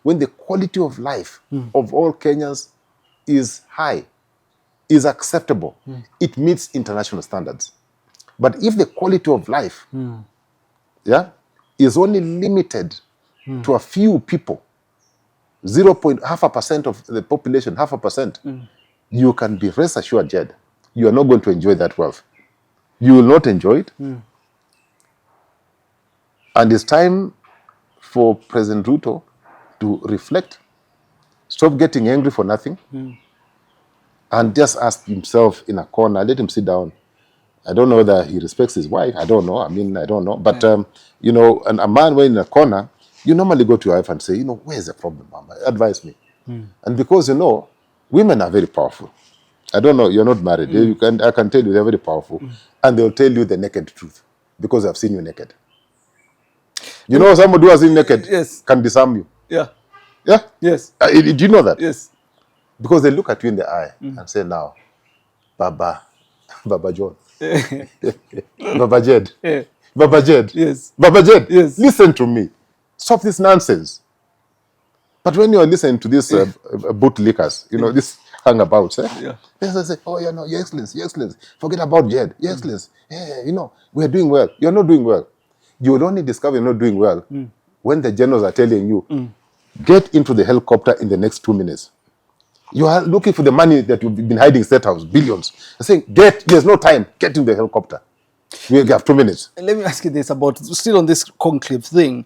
when the quality of life of all Kenyans is high, is acceptable. It meets international standards. But if the quality of life is only limited to a few people, 0.5% of the population, 0.5%, you can be rest assured, Jed, you are not going to enjoy that wealth. You will not enjoy it. And it's time for President Ruto to reflect, stop getting angry for nothing, and just ask himself in a corner, let him sit down. I don't know whether he respects his wife. I don't know. I don't know. But, you know, and a man when in a corner, you normally go to your wife and say, you know, where's the problem, Mama? Advise me. And because, you know, women are very powerful. I don't know, you're not married. I can tell you they're very powerful. And they'll tell you the naked truth because I've seen you naked. You know, somebody who has seen naked can disarm you. Yeah? Yes. Do you know that? Yes. Because they look at you in the eye and say, now, Baba John. Baba Jed. Baba Jed. Yes. Baba Jed. Yes. Listen to me. Stop this nonsense. But when you're listening to these bootlickers, you know, these hangabouts, they say, oh, you know, Your Excellency, forget about Jed. Your Excellency, you know, we're doing well. You're not doing well. You will only discover you're not doing well when the generals are telling you, get into the helicopter in the next 2 minutes. You are looking for the money that you've been hiding in State House, billions. They're saying, there's no time, get in the helicopter. We have 2 minutes. Let me ask you this about, still on this conclave thing,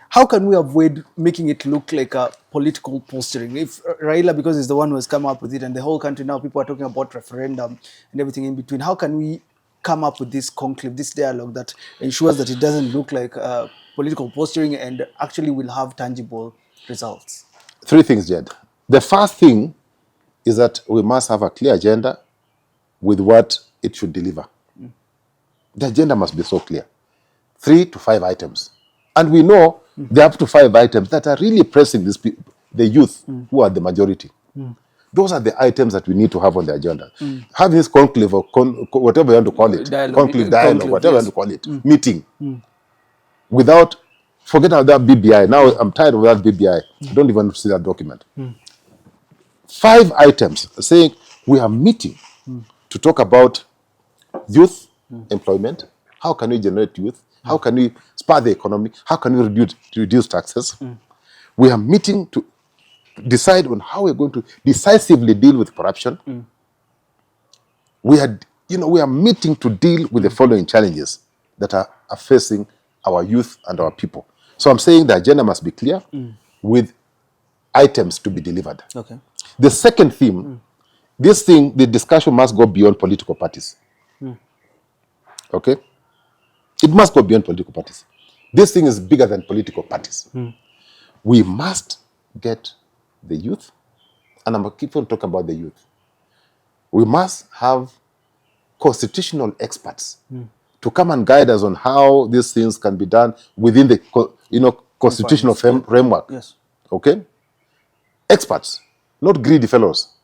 how can we avoid making it look like a political posturing? If Raila, because he's the one who has come up with it, and the whole country now, people are talking about referendum and everything in between, how can we come up with this conclave, this dialogue that ensures that it doesn't look like political posturing and actually will have tangible results? 3 things, Jed. The first thing is that we must have a clear agenda with what it should deliver. The agenda must be so clear. 3 to 5 items. And we know there are up to 5 items that are really pressing these people, the youth, who are the majority. Those are the items that we need to have on the agenda. Have this conclave or whatever you want to call it, dialogue, whatever you want to call it, meeting, without, forget about that BBI. Now I'm tired of that BBI. I don't even see that document. 5 items saying we are meeting to talk about youth employment. How can we generate youth? How can we spur the economy? How can we reduce taxes? We are meeting to decide on how we're going to decisively deal with corruption. We are meeting to deal with the following challenges. that are facing our youth and our people. So I'm saying the agenda must be clear with items to be delivered. Okay. The second theme, the discussion must go beyond political parties. Okay? It must go beyond political parties. This thing is bigger than political parties. We must get the youth, and I'm keep on talking about the youth. We must have constitutional experts to come and guide us on how these things can be done within the constitutional framework. Yes. Okay? Experts, not greedy fellows.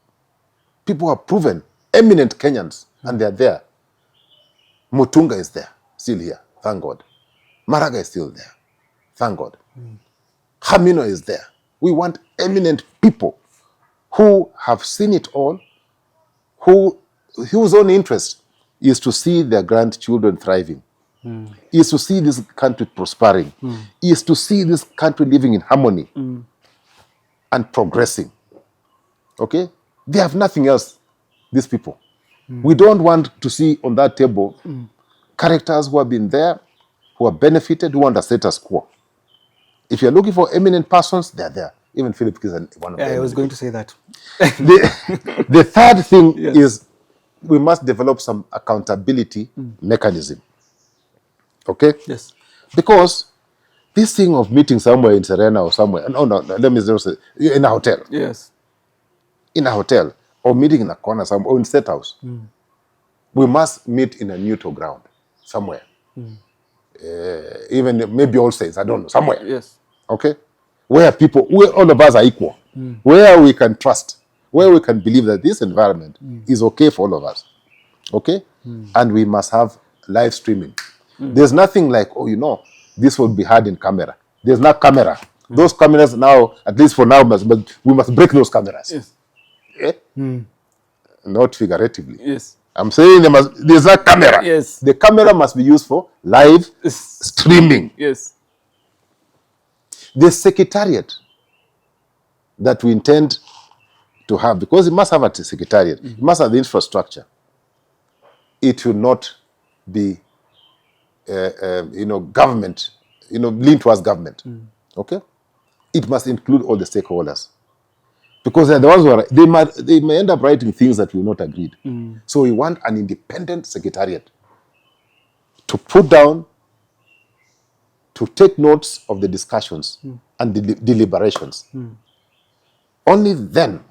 People who are proven, eminent Kenyans, and they're there. Mutunga is there, still here, thank God. Maraga is still there, thank God. Hamino is there. We want eminent people who have seen it all, whose own interest is to see their grandchildren thriving, is to see this country prospering, is to see this country living in harmony and progressing. Okay? They have nothing else, these people. We don't want to see on that table characters who have been there, who have benefited, who want a status quo. If you're looking for eminent persons, they're there. Even Philip Kisia is one of them. I was going to say that. The third thing is we must develop some accountability mechanism. Okay? Yes. Because this thing of meeting somewhere in Serena or somewhere, no, let me just say, in a hotel. Yes. In a hotel, or meeting in a corner somewhere, or in State House. We must meet in a neutral ground, somewhere. Even maybe all states, I don't know, somewhere. Yes. Okay? Where all of us are equal. Where we can trust, where we can believe that this environment is okay for all of us. Okay? And we must have live streaming. There's nothing like, this will be heard in camera. There's no camera. Those cameras now, at least for now, but we must break those cameras. Yes. Not figuratively. Yes. I'm saying there's a camera. Yes. The camera must be used for live streaming. Yes. The secretariat that we intend to have, because it must have a secretariat, it must have the infrastructure. It will not be, government, lean towards government. Okay? It must include all the stakeholders. Because they're the ones who are, they may end up writing things that will not agree. So we want an independent secretariat to put down, to take notes of the discussions and the deliberations. Only then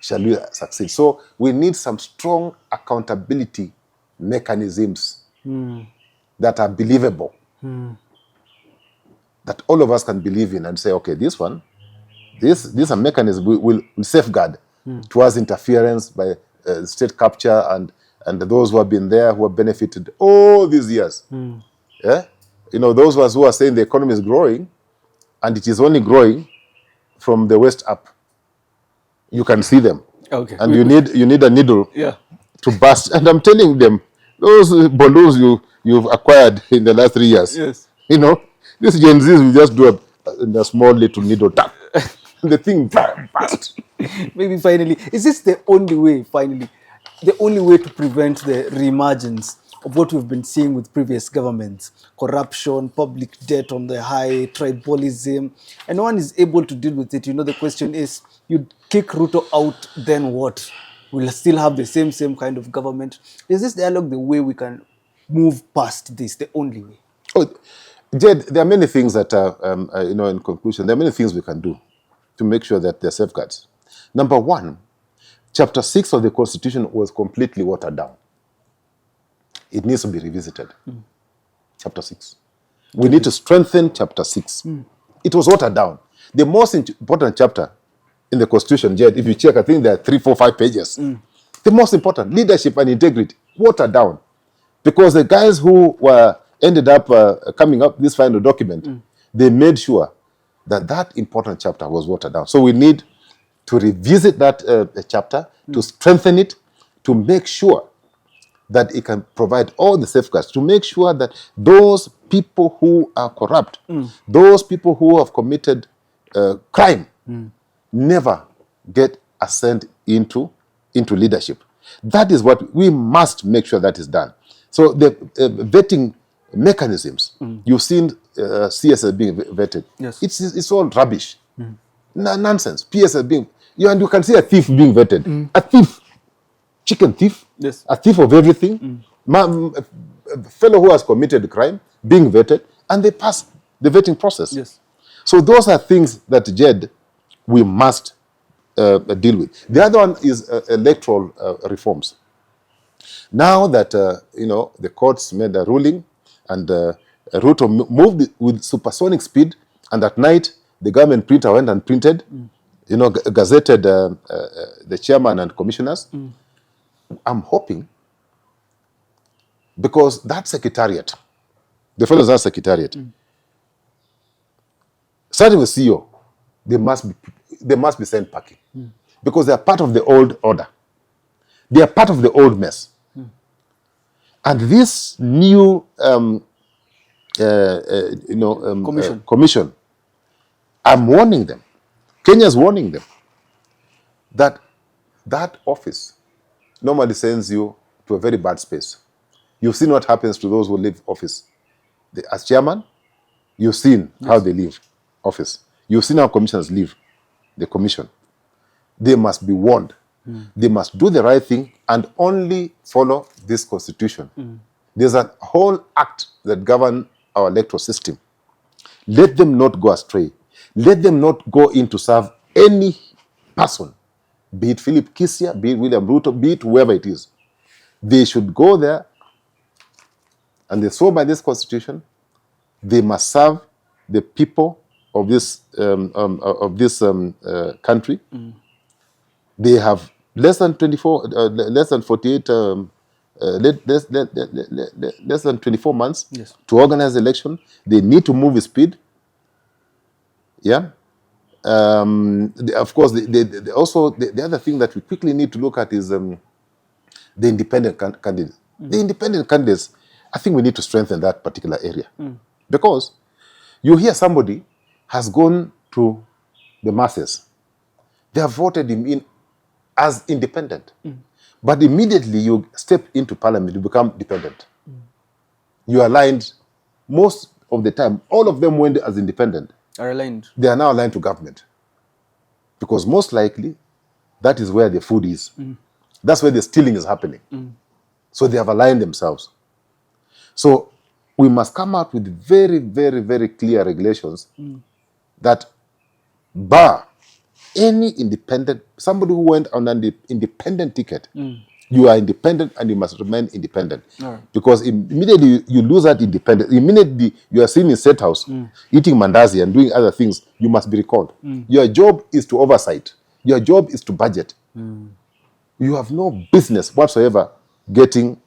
shall we succeed. So we need some strong accountability mechanisms that are believable, that all of us can believe in and say, okay, this one, this is a mechanism will safeguard towards interference by state capture and those who have been there, who have benefited all these years. Yeah? Those ones who are saying the economy is growing, and it is only growing from the west up. You can see them. Okay. And you need a needle to burst. And I'm telling them, those balloons you've acquired in the last 3 years, this Gen Zs will just do a small little needle tap. The thing burst. Maybe finally, is this the only way, to prevent the reemergence of what we've been seeing with previous governments? Corruption, public debt on the high, tribalism, and no one is able to deal with it. The question is, you kick Ruto out, then what? We'll still have the same kind of government. Is this dialogue the way we can move past this, the only way? Oh, Jed, there are many things that are, in conclusion, there are many things we can do to make sure that there are safeguards. Number one, Chapter 6 of the Constitution was completely watered down. It needs to be revisited. Chapter 6. We need to strengthen Chapter 6. It was watered down. The most important chapter in the Constitution, Jed, if you check, I think there are 3, 4, 5 pages. The most important, leadership and integrity, watered down. Because the guys who ended up coming up with this final document, they made sure that important chapter was watered down. So we need to revisit that chapter, to strengthen it, to make sure that it can provide all the safeguards, to make sure that those people who are corrupt, those people who have committed crime, never get ascend into leadership. That is what we must make sure that is done. So the vetting mechanisms. You've seen CS being vetted. Yes. It's all rubbish. Nonsense. PS being, and you can see a thief being vetted. A thief, chicken thief, Yes. a thief of everything. A fellow who has committed crime being vetted, and they pass the vetting process. Yes. So those are things that, Jed, we must deal with. The other one is electoral reforms. Now that the courts made a ruling, and Ruto moved with supersonic speed, and at night the government printer went and printed, gazetted the chairman and commissioners. I'm hoping, because that secretariat, the fellows are secretariat, starting with CEO, they must be sent packing, because they are part of the old order. They are part of the old mess. And this new commission, I'm warning them, Kenya's warning them, that office normally sends you to a very bad space. You've seen what happens to those who leave office. As chairman, you've seen how they leave office. You've seen how commissioners leave the commission. They must be warned. They must do the right thing and only follow this constitution. There's a whole act that governs our electoral system. Let them not go astray. Let them not go in to serve any person, be it Philip Kisia, be it William Ruto, be it whoever it is. They should go there, and they swear by this constitution. They must serve the people of this country. They have less than 24, less than 48, less than 24 months to organize the election. They need to move with speed. Yeah. Of course, also the other thing that we quickly need to look at is the independent candidates. The independent candidates, I think we need to strengthen that particular area. Because you hear somebody has gone to the masses. They have voted him in as independent. But immediately you step into parliament, you become dependent. You are aligned most of the time. All of them went as independent. Are aligned. They are now aligned to government. Because most likely, that is where the food is. That's where the stealing is happening. So they have aligned themselves. So we must come out with very, very, very clear regulations that bar any independent, somebody who went on an independent ticket, you are independent and you must remain independent. Because immediately you lose that independence, immediately you are seen in State House, eating mandazi and doing other things, you must be recalled. Your job is to oversight. Your job is to budget. You have no business whatsoever getting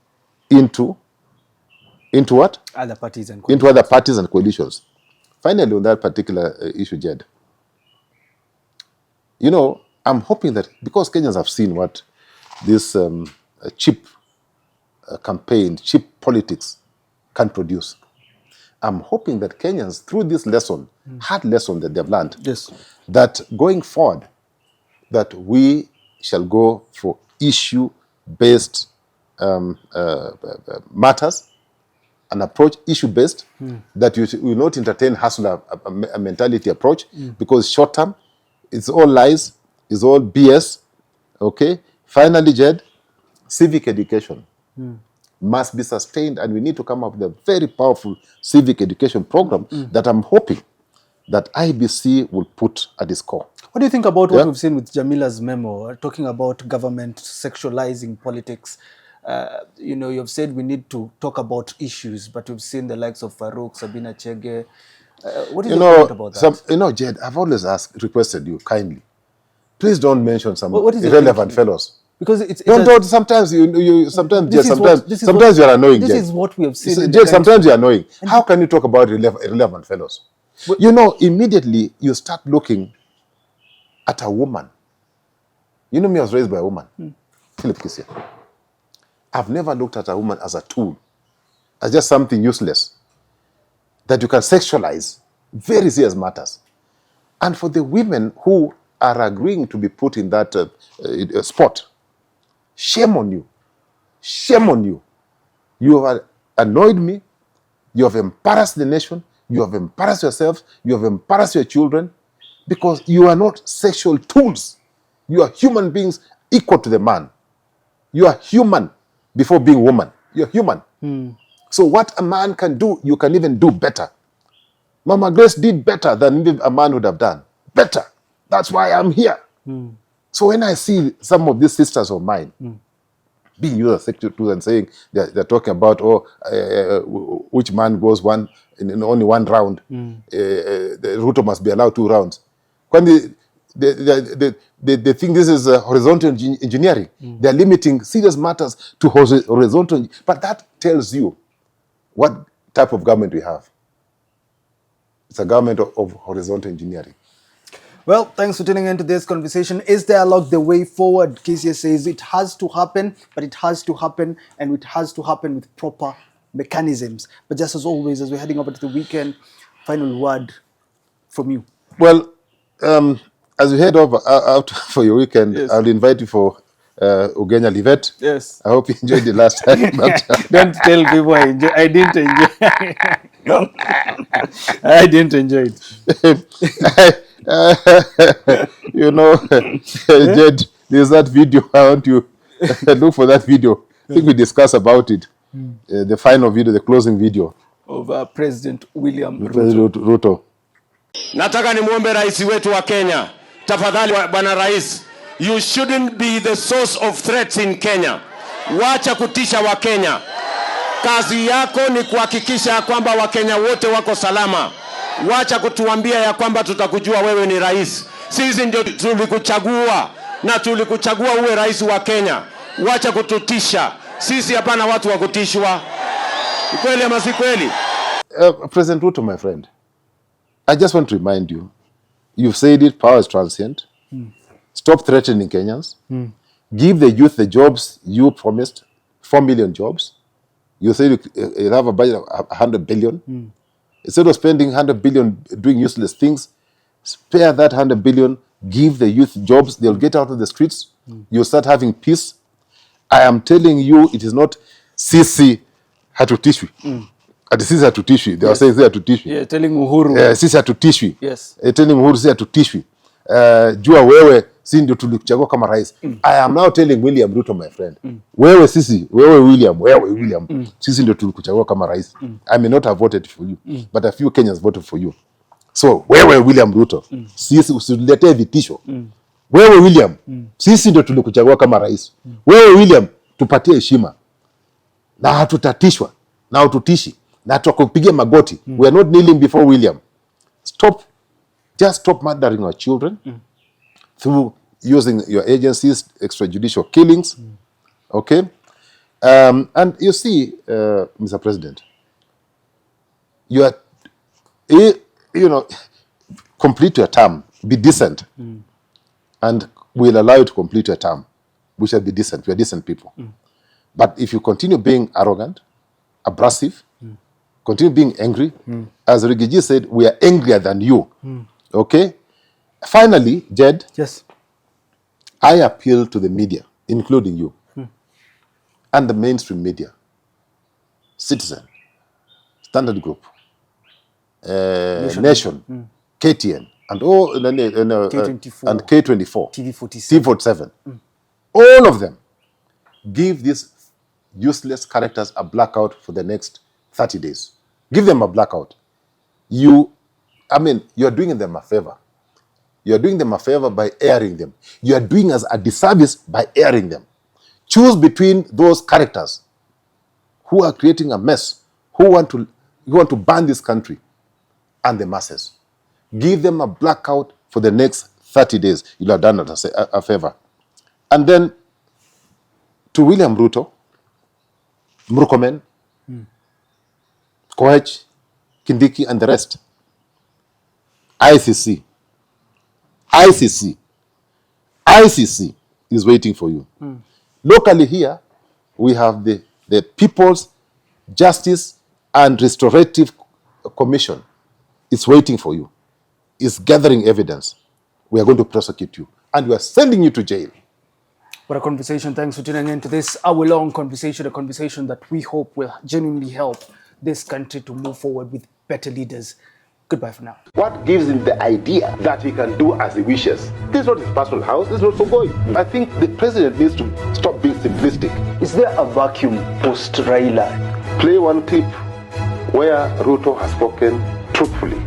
into what? Other parties and into other parties and coalitions. Finally, on that particular issue, Jed, I'm hoping that because Kenyans have seen what this cheap campaign, cheap politics can produce, I'm hoping that Kenyans, through this lesson, hard lesson that they've learned, that going forward, that we shall go for issue-based matters, an approach issue-based, that you will not entertain hustler a mentality approach, because short-term, it's all lies, it's all BS, okay? Finally, Jed, civic education must be sustained, and we need to come up with a very powerful civic education program that I'm hoping that IBC will put at its core. What do you think about what we've seen with Jamila's memo, talking about government sexualizing politics? You've said we need to talk about issues, but we've seen the likes of Farouk, Sabina Chege. What is your point about that? Jed, I've always requested you kindly, please don't mention some irrelevant fellows. Because it's sometimes sometimes you're annoying. This is what we have seen. Jed, sometimes you're annoying. How can you talk about irrelevant fellows? But, immediately you start looking at a woman. Me, I was raised by a woman, Philip Kisia. I've never looked at a woman as a tool, as just something useless that you can sexualize. Very serious matters. And for the women who are agreeing to be put in that spot, shame on you. Shame on you. You have annoyed me. You have embarrassed the nation. You have embarrassed yourself. You have embarrassed your children because you are not sexual tools. You are human beings equal to the man. You are human before being woman. You're human. So what a man can do, you can even do better. Mama Grace did better than even a man would have done. Better. That's why I'm here. So when I see some of these sisters of mine being used as sexual tools and saying they're talking about which man goes in only one round, the Ruto must be allowed 2 rounds. When they think this is horizontal engineering, they're limiting serious matters to horizontal. But that tells you what type of government we have. It's a government of horizontal engineering. Well, thanks for tuning into this conversation. Is dialogue the way forward? Kisia says it has to happen, but it has to happen, and it has to happen with proper mechanisms. But just as always, as we're heading over to the weekend, final word from you. Well, as you head over out for your weekend, Yes. I'll invite you for Ugenya Livet. Yes. I hope you enjoyed the last time. Don't tell people I enjoy. I didn't enjoy. I didn't enjoy it. You know, Jed, there's that video. I want you look for that video. I think we discussed about it. The final video, the closing video Of President William Ruto. President Ruto. Nataka nimwombe rais wetu wa Kenya, tafadhali bwana rais, you shouldn't be the source of threats in Kenya. Wacha kutisha wa Kenya. Kazi yako ni kuhakikisha kwamba Wakenya wote wako salama. Wacha kutuambia ya kwamba tutakujua wewe ni rais. Sisi ndio tulikuchagua na tulikuchagua uwe rais wa Kenya. Wacha kututisha. Sisi hapana watu wa kutishwa. Kweli ama si kweli? President Ruto, my friend, I just want to remind you, you've said it, power is transient. Stop threatening Kenyans. Give the youth the jobs you promised, 4 million jobs. You said you have a budget of 100 billion. Instead of spending 100 billion doing useless things, spare that 100 billion, give the youth jobs, they'll get out of the streets, you'll start having peace. I am telling you, it is not Sisi hatutishwi. At Sisi hatutishwi. They are saying Sisi hatutishwi. Yeah, telling Uhuru. Sisi hatutishwi. Yes. Telling Uhuru Sisi hatutishwi. Jua wewe, si ndio tulikuchagua kama rais. I am now telling William Ruto, my friend. Wewe Sisi, wewe William. Sisi ndio tulikuchagua kama rais. I may not have voted for you, but a few Kenyans voted for you. So, wewe William Ruto, sisi usiletee vitisho. Wewe William, sisi ndio tulikuchagua kama rais. Wewe William, tupatie heshima. Na hatutatishwa, na hututishi, na tukupigia magoti. We are not kneeling before William. Just stop murdering our children through using your agencies, extrajudicial killings. Okay? And you see, Mr. President, you are, complete your term, be decent, and we'll allow you to complete your term. We shall be decent. We are decent people. But if you continue being arrogant, abrasive, continue being angry, as Rigathi said, we are angrier than you. Okay? Finally, Jed, Yes. I appeal to the media, including you, and the mainstream media, Citizen, Standard Group, Nation, KTN, and all K24. and K24, TV47. T47. All of them give these useless characters a blackout for the next 30 days. Give them a blackout. You're doing them a favor. You're doing them a favor by airing them. You are doing us a disservice by airing them. Choose between those characters who are creating a mess, who want to ban this country, and the masses. Give them a blackout for the next 30 days. You'll have done us a favor. And then, to William Ruto, Murkomen, Koech, Kindiki, and the rest, ICC is waiting for you. Locally here, we have the People's Justice and Restorative Commission. It's waiting for you. It's gathering evidence. We are going to prosecute you. And we are sending you to jail. What a conversation. Thanks for tuning in to this hour-long conversation, a conversation that we hope will genuinely help this country to move forward with better leaders. Goodbye for now. What gives him the idea that he can do as he wishes? This is not his personal house, this is not Sogoi. I think the president needs to stop being simplistic. Is there a vacuum post Raila? Play one clip where Ruto has spoken truthfully.